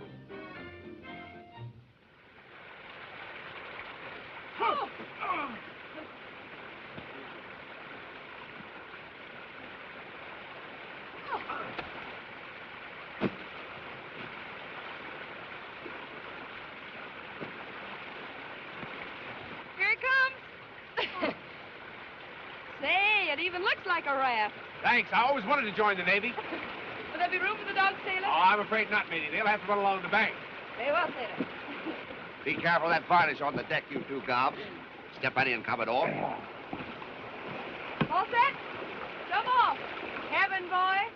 Here it comes. Say, it even looks like a raft. Thanks. I always wanted to join the Navy. Will there be room for the dog, sailor? Oh, I'm afraid not, matey. They'll have to run along the bank. Very well, sailor. Be careful of that varnish on the deck, you two gobs. Step right in, Commodore. All set? Jump off. Cabin boy.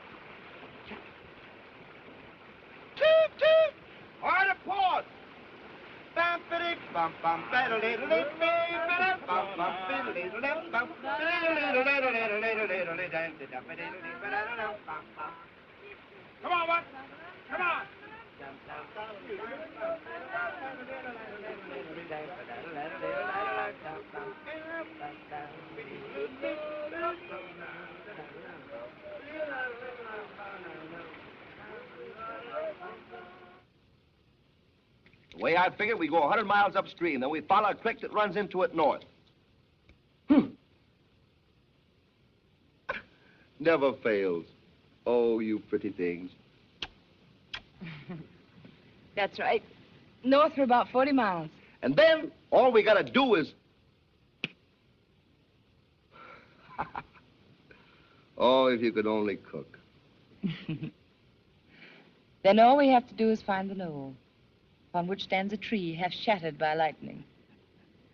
Toot, toot! Hard to port! Bum, biddy, bum, bum, ba-da-diddle-dee, bum, bum, bum, biddle-diddle-dee, bum, Come on, what? Come on. The way I figure, we go 100 miles upstream, then we follow a creek that runs into it north. Never fails. Oh, you pretty things. That's right. North for about 40 miles. And then all we gotta do is... Oh, if you could only cook. Then all we have to do is find the knoll, upon which stands a tree half shattered by lightning,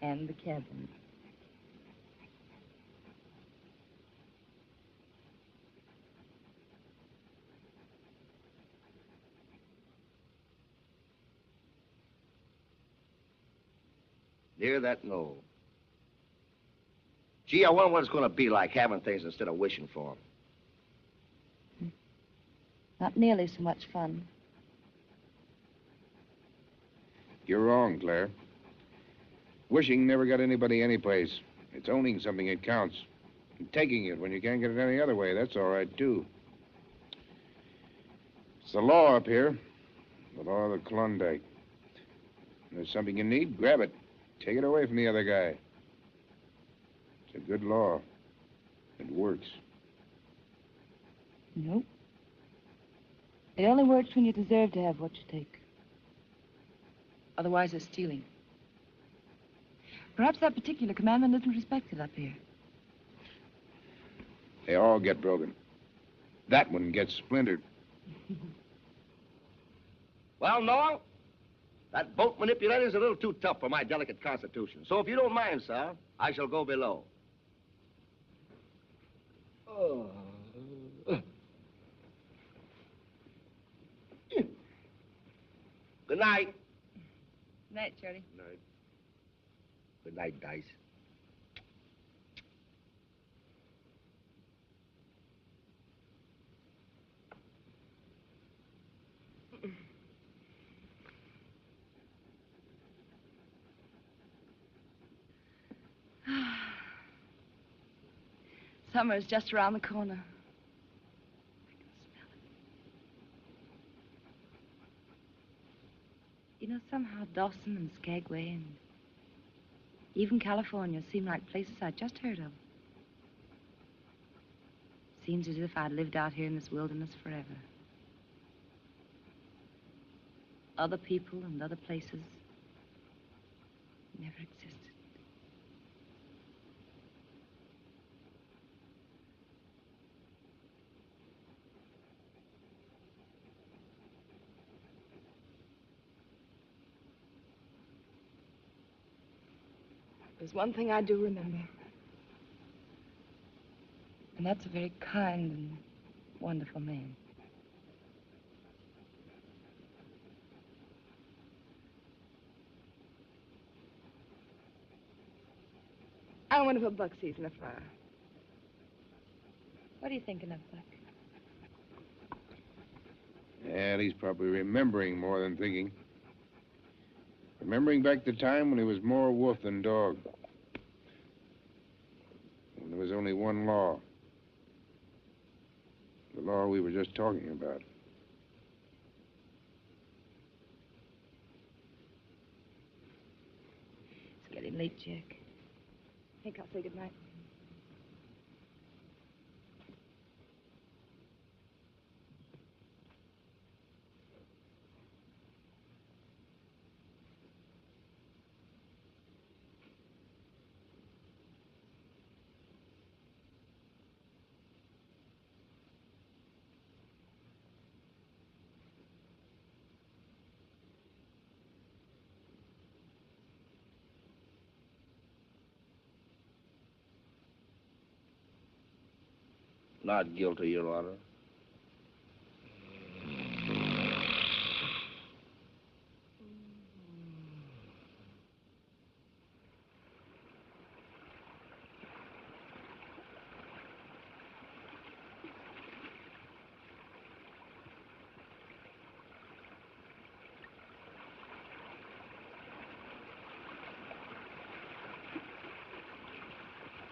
and the cabin. Near that knoll. Gee, I wonder what it's gonna be like having things instead of wishing for them. Not nearly so much fun. You're wrong, Claire. Wishing never got anybody anyplace. It's owning something that counts. And taking it when you can't get it any other way, that's all right, too. It's the law up here. The law of the Klondike. If there's something you need, grab it. Take it away from the other guy. It's a good law. It works. Nope. It only works when you deserve to have what you take. Otherwise, it's stealing. Perhaps that particular commandment isn't respected up here. They all get broken. That one gets splintered. Well, Noel, that boat manipulator is a little too tough for my delicate constitution. So if you don't mind, sir, I shall go below. Oh. Good night. Good night, Charlie. Good night. Good night, Dice. Summer's just around the corner. I can smell it. You know, somehow Dawson and Skagway and even California seem like places I just heard of. Seems as if I'd lived out here in this wilderness forever. Other people and other places never existed. There's one thing I do remember. And that's a very kind and wonderful man. I wonder if Buck sees in a fire. What are you thinking of, Buck? And he's probably remembering more than thinking. Remembering back the time when he was more wolf than dog. When there was only one law. The law we were just talking about. It's getting late, Jack. I think I'll say goodnight. Not guilty, Your Honor.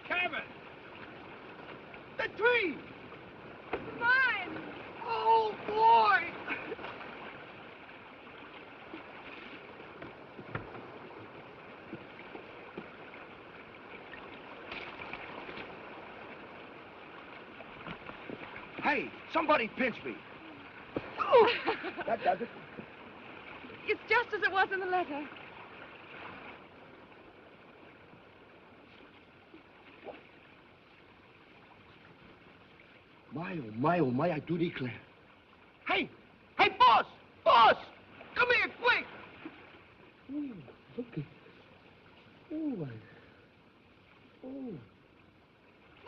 Kevin! The tree! Mine! Oh, boy! Hey, somebody pinch me. Oh! That does it. It's just as it was in the letter. Oh, my, I do declare. Hey! Hey, boss! Boss! Come here, quick! Look at... Oh, my... Oh.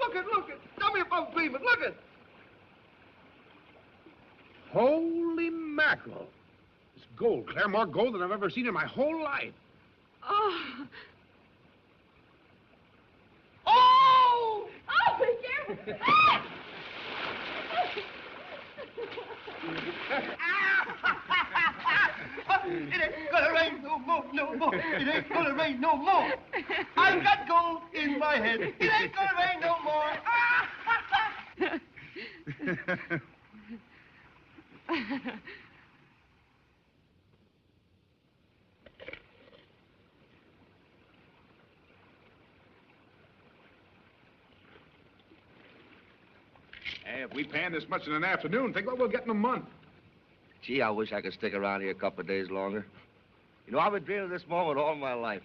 Look it! Tell me if I'm dreaming. Look it! Holy mackerel. It's gold, Claire, more gold than I've ever seen in my whole life. Oh! Oh! Oh, be careful! Ah! It ain't gonna rain no more, no more. It ain't gonna rain no more. I've got gold in my head. It ain't gonna rain no more. Hey, if we pan this much in an afternoon, think what we'll get in a month. Gee, I wish I could stick around here a couple of days longer. You know, I've been dreaming of this moment all my life.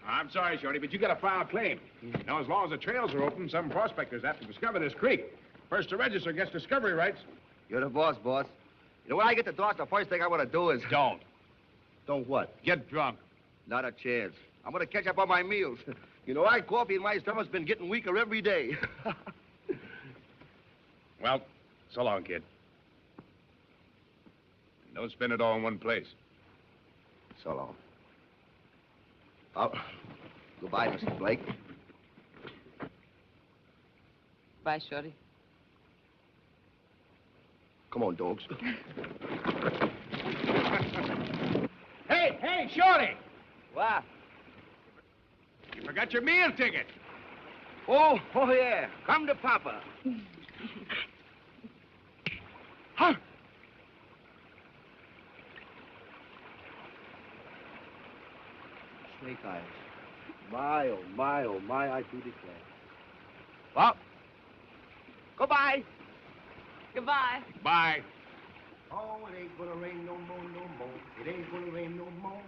I'm sorry, Shorty, but you got a file claim. You know, as long as the trails are open, some prospectors have to discover this creek. First to register gets discovery rights. You're the boss, boss. You know, when I get to Dawes, the first thing I want to do is... Don't. Don't what? Get drunk. Not a chance. I'm going to catch up on my meals. You know, our coffee in my stomach's been getting weaker every day. Well, so long, kid. Don't spend it all in one place. So long. Oh, goodbye, Mr. Blake. Bye, Shorty. Come on, dogs. Hey, Shorty! What? You forgot your meal ticket. Oh, yeah. Come to Papa. Huh? Snake eyes. My, oh, my, I do declare. Well, goodbye. Goodbye. Bye. Oh, it ain't gonna rain no more, no more. It ain't gonna rain no more.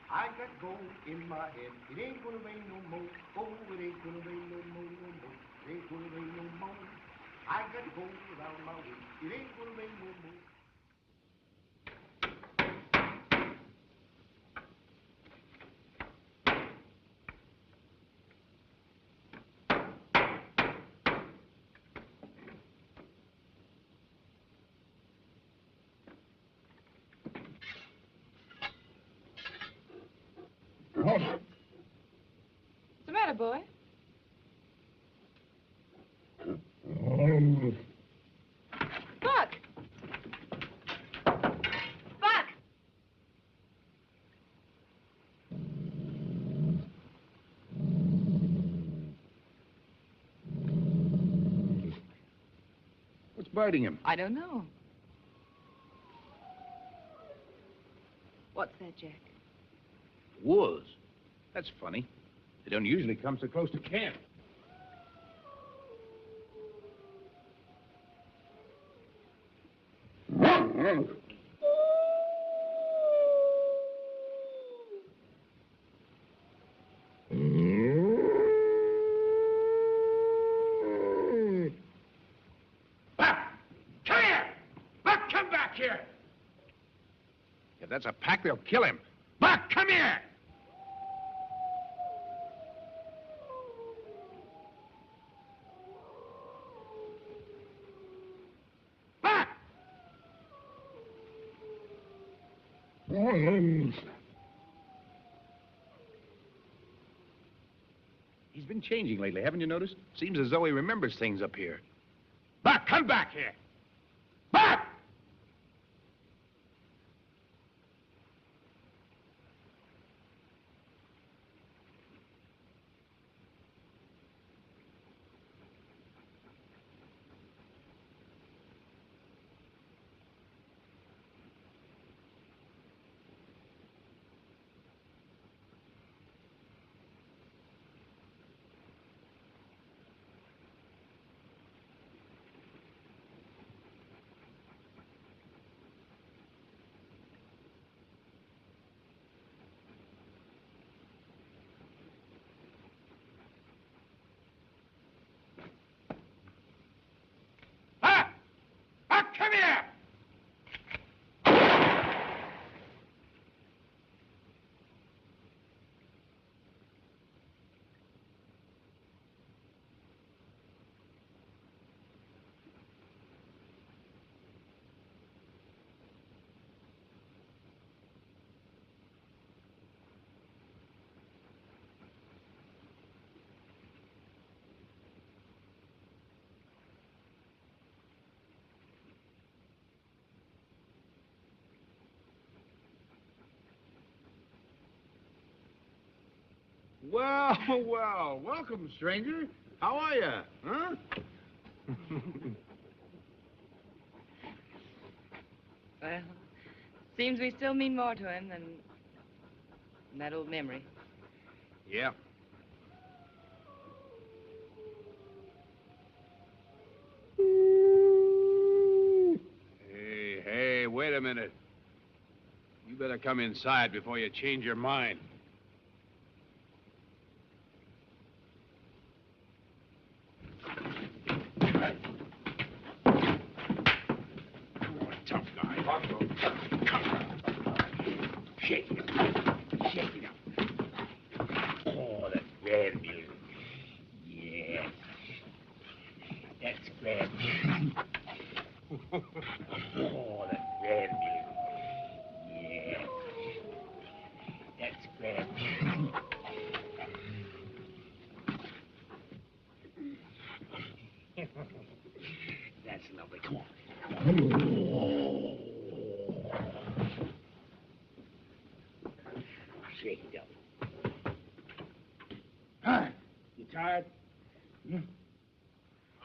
I got gold in my head. It ain't gonna rain no more. Oh, it ain't gonna rain no more, no more. It ain't gonna rain no more. I got gold around my waist. It ain't gonna rain no more. What's the matter, boy? Buck! biting him? I don't know. What's that, Jack? Wolves. That's funny. They don't usually come so close to camp. If that's a pack, they'll kill him. Buck, come here! Buck! He's been changing lately, haven't you noticed? Seems as though he remembers things up here. Buck, come back here! Buck! Come here! Well, well, welcome, stranger. How are you, huh? Well, seems we still mean more to him than that old memory. Yeah. Hey, wait a minute. You better come inside before you change your mind. Tough guy. Shake it. Shake it up. Oh, that's grand music. Yeah. That's grand music. Oh, that's grand music. Yeah. That's grand music. That's lovely. Come on. Shake it up. Huh? You tired? All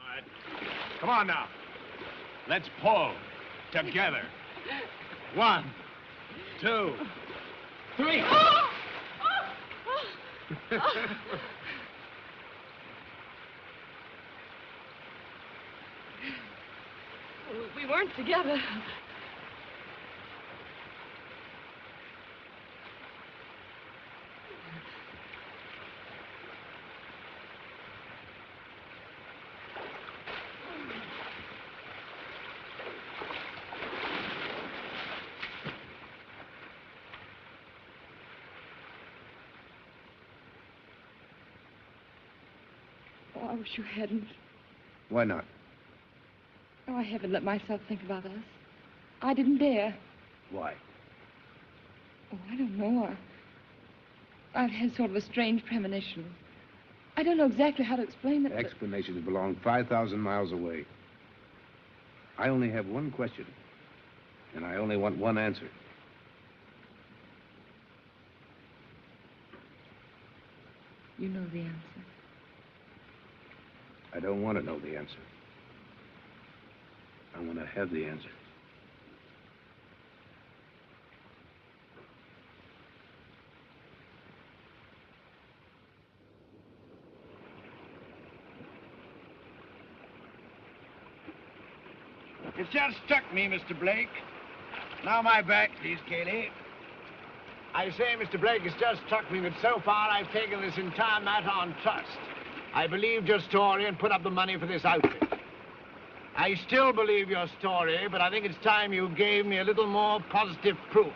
right. Come on now. Let's pull together. 1, 2, 3. We weren't together. Oh, I wish you hadn't. Why not? Oh, I haven't let myself think about us. I didn't dare. Why? Oh, I don't know. I've had sort of a strange premonition. I don't know exactly how to explain it. Explanations belong 5,000 miles away. I only have one question, and I only want one answer. You know the answer. I don't want to know the answer. I want to have the answer. It's just struck me, Mr. Blake. Now my back, please, Cayley. I say, Mr. Blake, it's just struck me that so far I've taken this entire matter on trust. I believed your story and put up the money for this outfit. I still believe your story, but I think it's time you gave me a little more positive proof.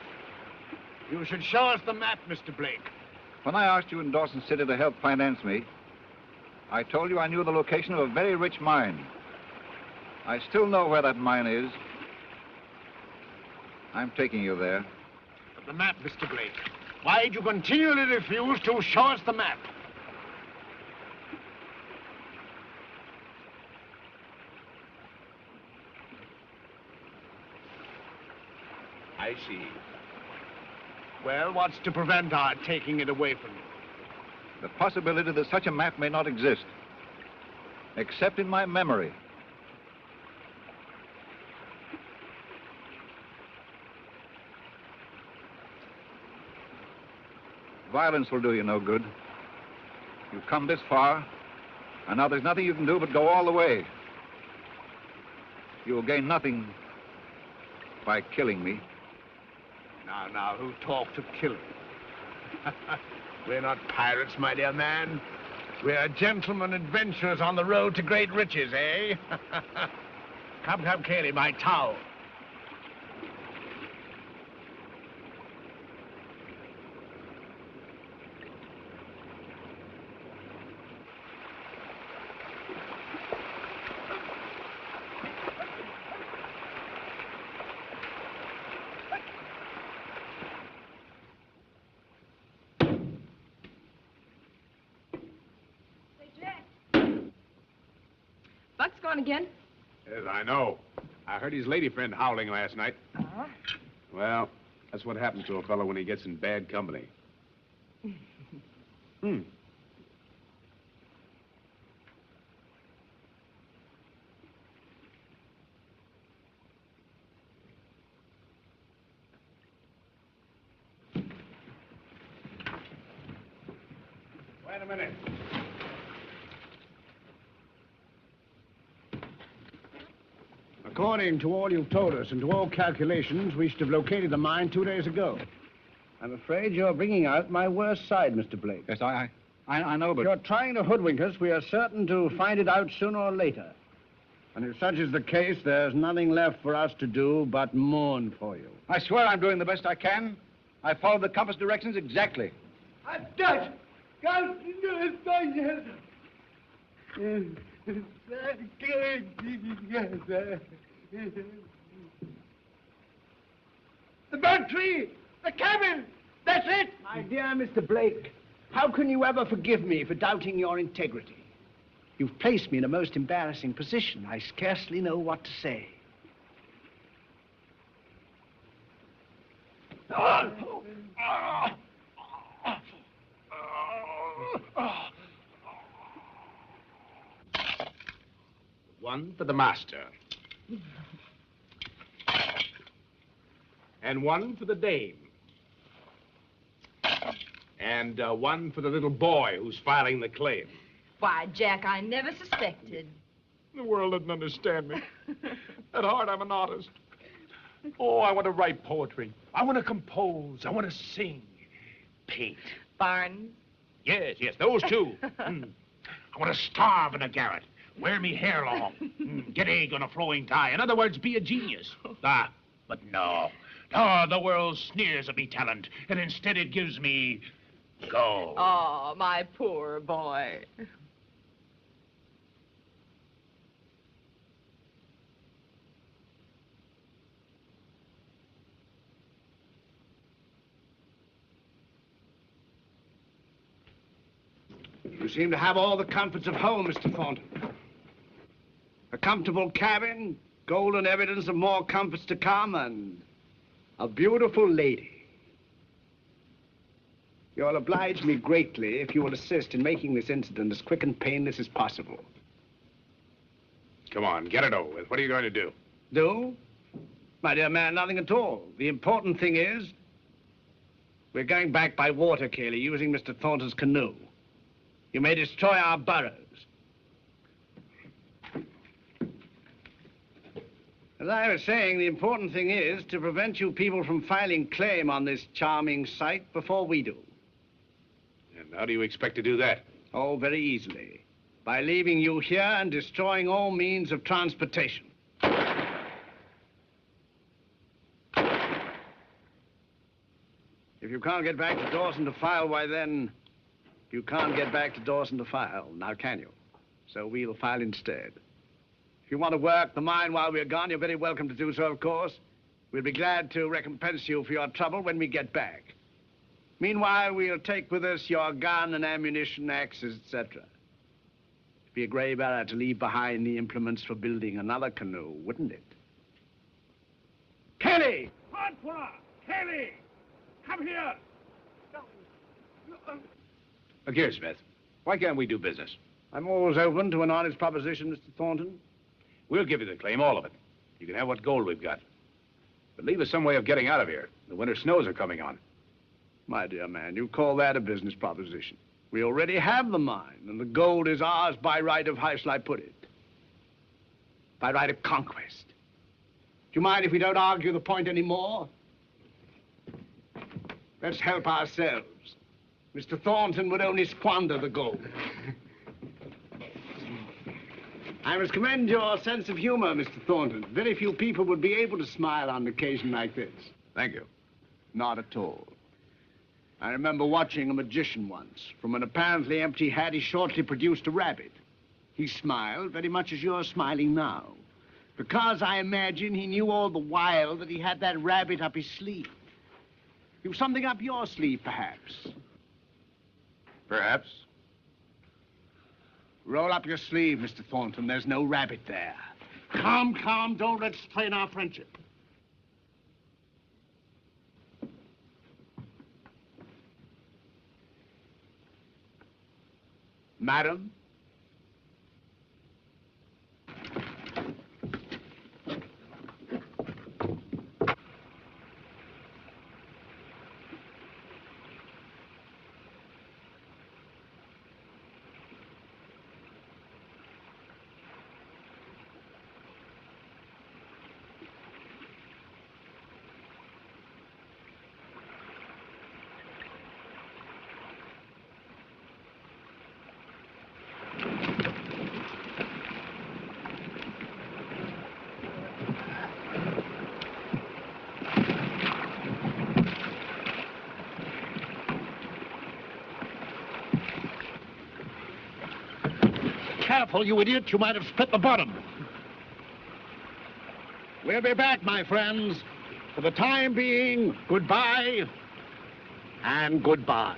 You should show us the map, Mr. Blake. When I asked you in Dawson City to help finance me, I told you I knew the location of a very rich mine. I still know where that mine is. I'm taking you there. But the map, Mr. Blake. Why do you continually refuse to show us the map? I see. Well, what's to prevent our taking it away from you? The possibility that such a map may not exist, except in my memory. Violence will do you no good. You've come this far, and now there's nothing you can do but go all the way. You will gain nothing by killing me. Now, who talks of killing? We're not pirates, my dear man. We're gentlemen adventurers on the road to great riches, eh? Come, Cayley, my towel. Buck's gone again? Yes, I know. I heard his lady friend howling last night. Uh-huh. Well, that's what happens to a fellow when he gets in bad company. Hmm. Wait a minute. According to all you've told us and to all calculations, we should have located the mine 2 days ago. I'm afraid you're bringing out my worst side, Mr. Blake. Yes, I know, but... If you're trying to hoodwink us, we are certain to find it out sooner or later. And if such is the case, there's nothing left for us to do but mourn for you. I swear I'm doing the best I can. I followed the compass directions exactly. The bird tree! The cabin! That's it! My dear Mr. Blake, how can you ever forgive me for doubting your integrity? You've placed me in a most embarrassing position. I scarcely know what to say. One for the master. And one for the dame. And one for the little boy who's filing the claim. Why, Jack, I never suspected. The world doesn't understand me. At heart, I'm an artist. Oh, I want to write poetry. I want to compose. I want to sing. Paint. Barnes? Yes, those two. I want to starve in a garret. Wear me hair long. Get egg on a flowing tie. In other words, be a genius. But no. No, the world sneers at me talent, and instead it gives me gold. Oh, my poor boy. You seem to have all the comforts of home, Mr. Thornton. A comfortable cabin, golden evidence of more comforts to come, and a beautiful lady. You'll oblige me greatly if you will assist in making this incident as quick and painless as possible. Come on, get it over with. What are you going to do? Do? My dear man, nothing at all. The important thing is, we're going back by water, Cayley, using Mr. Thornton's canoe. You may destroy our burrows. As I was saying, the important thing is to prevent you people from filing claim on this charming site before we do. And how do you expect to do that? Oh, very easily. By leaving you here and destroying all means of transportation. If you can't get back to Dawson to file, why then, you can't get back to Dawson to file, now can you? So we'll file instead. If you want to work the mine while we're gone, you're very welcome to do so, of course. We'll be glad to recompense you for your trouble when we get back. Meanwhile, we'll take with us your gun and ammunition, axes, etc. It'd be a grave error to leave behind the implements for building another canoe, wouldn't it? Kelly! Francois! Kelly! Come here! Look here, Smith. Why can't we do business? I'm always open to an honest proposition, Mr. Thornton. We'll give you the claim, all of it. You can have what gold we've got. But leave us some way of getting out of here. The winter snows are coming on. My dear man, you call that a business proposition. We already have the mine, and the gold is ours by right of, how shall I put it? By right of conquest. Do you mind if we don't argue the point anymore? Let's help ourselves. Mr. Thornton would only squander the gold. I must commend your sense of humor, Mr. Thornton. Very few people would be able to smile on an occasion like this. Thank you. Not at all. I remember watching a magician once. From an apparently empty hat, he shortly produced a rabbit. He smiled very much as you're smiling now. Because I imagine he knew all the while that he had that rabbit up his sleeve. You've something up your sleeve, perhaps. Perhaps. Roll up your sleeve, Mr. Thornton. There's no rabbit there. Calm, calm. Don't let's strain our friendship. Madam? Careful, you idiot. You might have split the bottom. We'll be back, my friends. For the time being, goodbye and goodbye.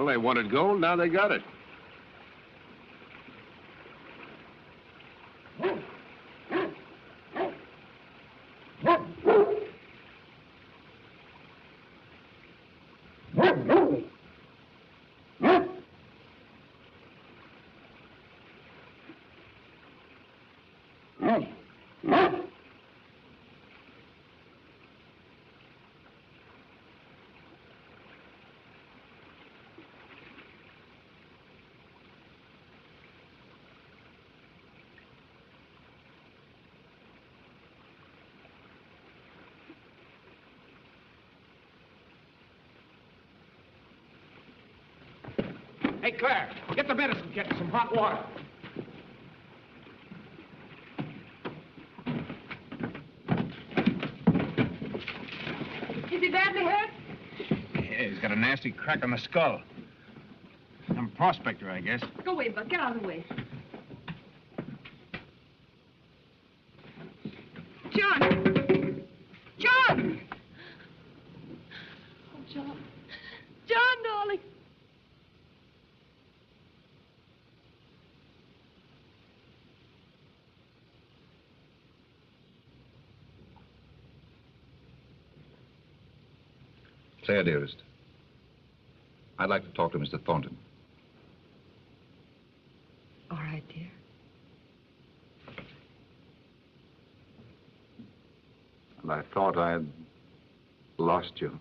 Well, they wanted gold, now they got it. Claire, get the medicine kit and some hot water. Is he badly hurt? Yeah, he's got a nasty crack on the skull. Some prospector, I guess. Go away, Buck. Get out of the way. John! John! Oh, John. John, darling. Claire, dearest, I'd like to talk to Mr. Thornton. All right, dear. And I thought I had lost you.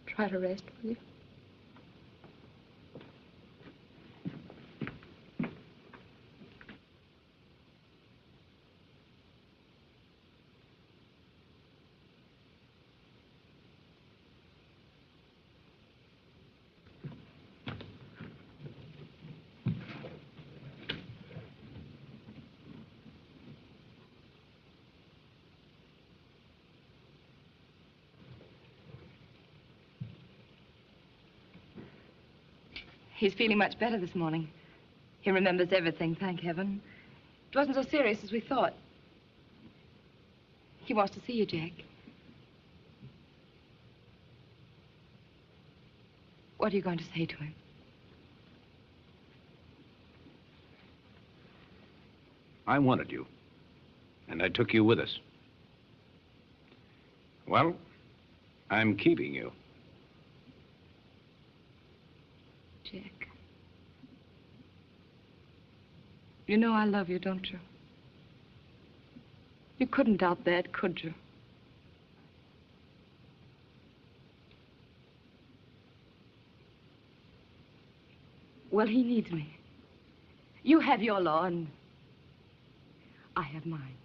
Try to rest, will you? He's feeling much better this morning. He remembers everything, thank heaven. It wasn't so serious as we thought. He wants to see you, Jack. What are you going to say to him? I wanted you, and I took you with us. Well, I'm keeping you. Jack. You know I love you, don't you? You couldn't doubt that, could you? Well, he needs me. You have your law, and I have mine.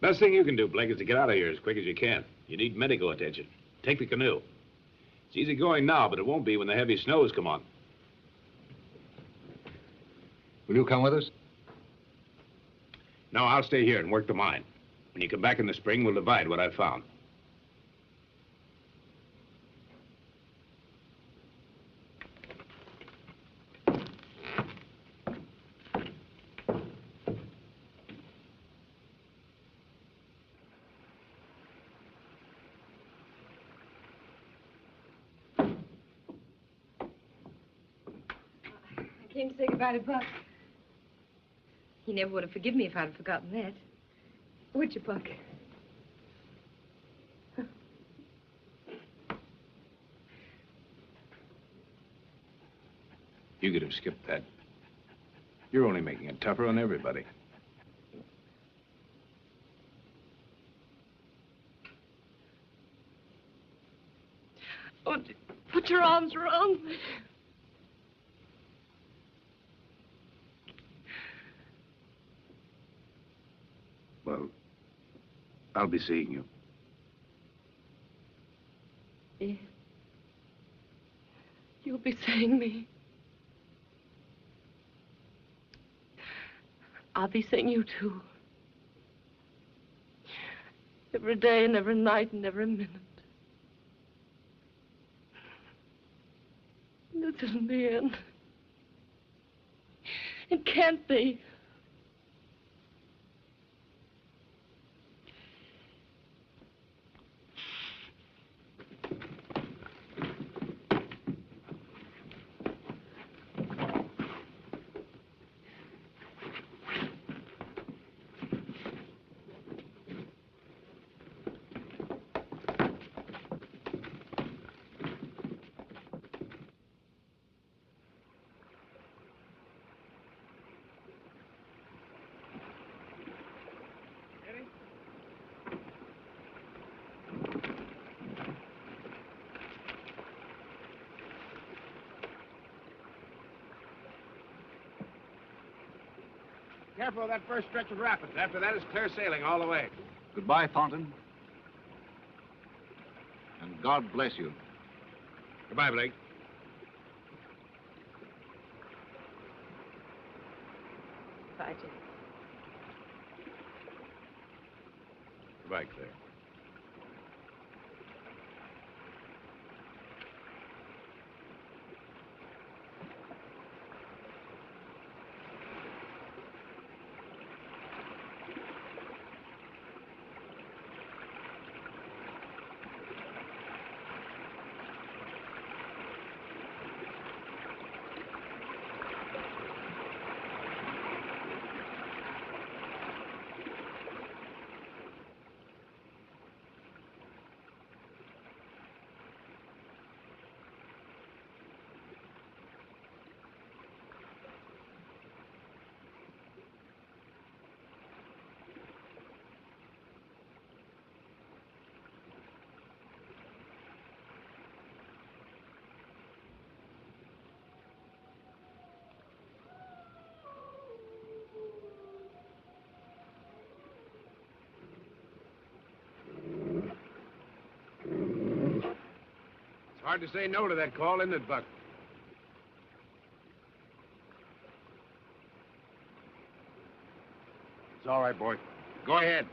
Best thing you can do, Blake, is to get out of here as quick as you can. You need medical attention. Take the canoe. It's easy going now, but it won't be when the heavy snows come on. Will you come with us? No, I'll stay here and work the mine. When you come back in the spring, we'll divide what I've found. I came to say goodbye to Buck. He never would have forgiven me if I'd have forgotten that. Would you, Buck? You could have skipped that. You're only making it tougher on everybody. Oh, put your arms around me. Well, I'll be seeing you. Yeah. You'll be seeing me. I'll be seeing you, too. Every day and every night and every minute. This isn't the end. It can't be. careful of that first stretch of rapids. After that, it's clear sailing all the way. Goodbye, Thornton. And God bless you. Goodbye, Blake. Bye, Jim. Goodbye, Claire. It's hard to say no to that call, isn't it, Buck? It's all right, boy. Go ahead.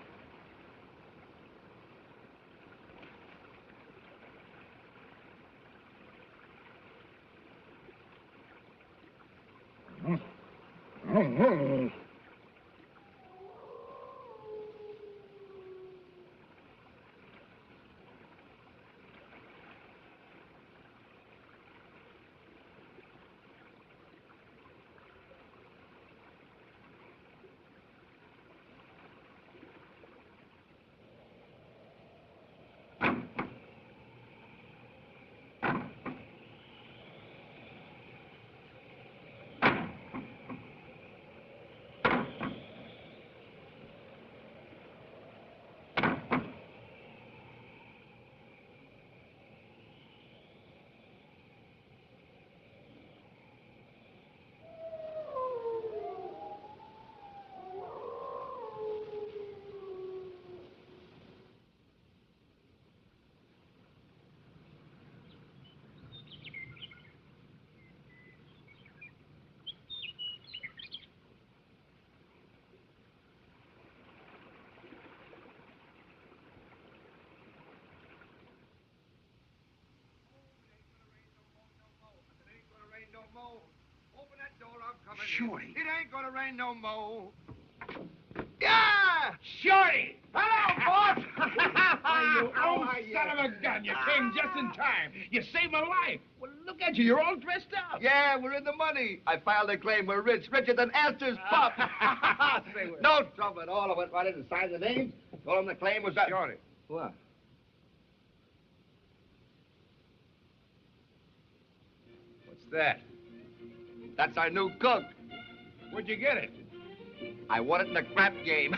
Open that door, I'm coming. Shorty. It ain't gonna rain no more. Yeah! Shorty! Hello, boss! You How old are you? son of a gun. You came just in time. You saved my life. Well, look at you. You're all dressed up. Yeah, we're in the money. I filed a claim. We're rich, richer than Astor's pup. No trouble at all. I went right in and signed the name. Told him the claim was that. Shorty. What? What's that? That's our new cook. Where'd you get it? I won it in the crap game.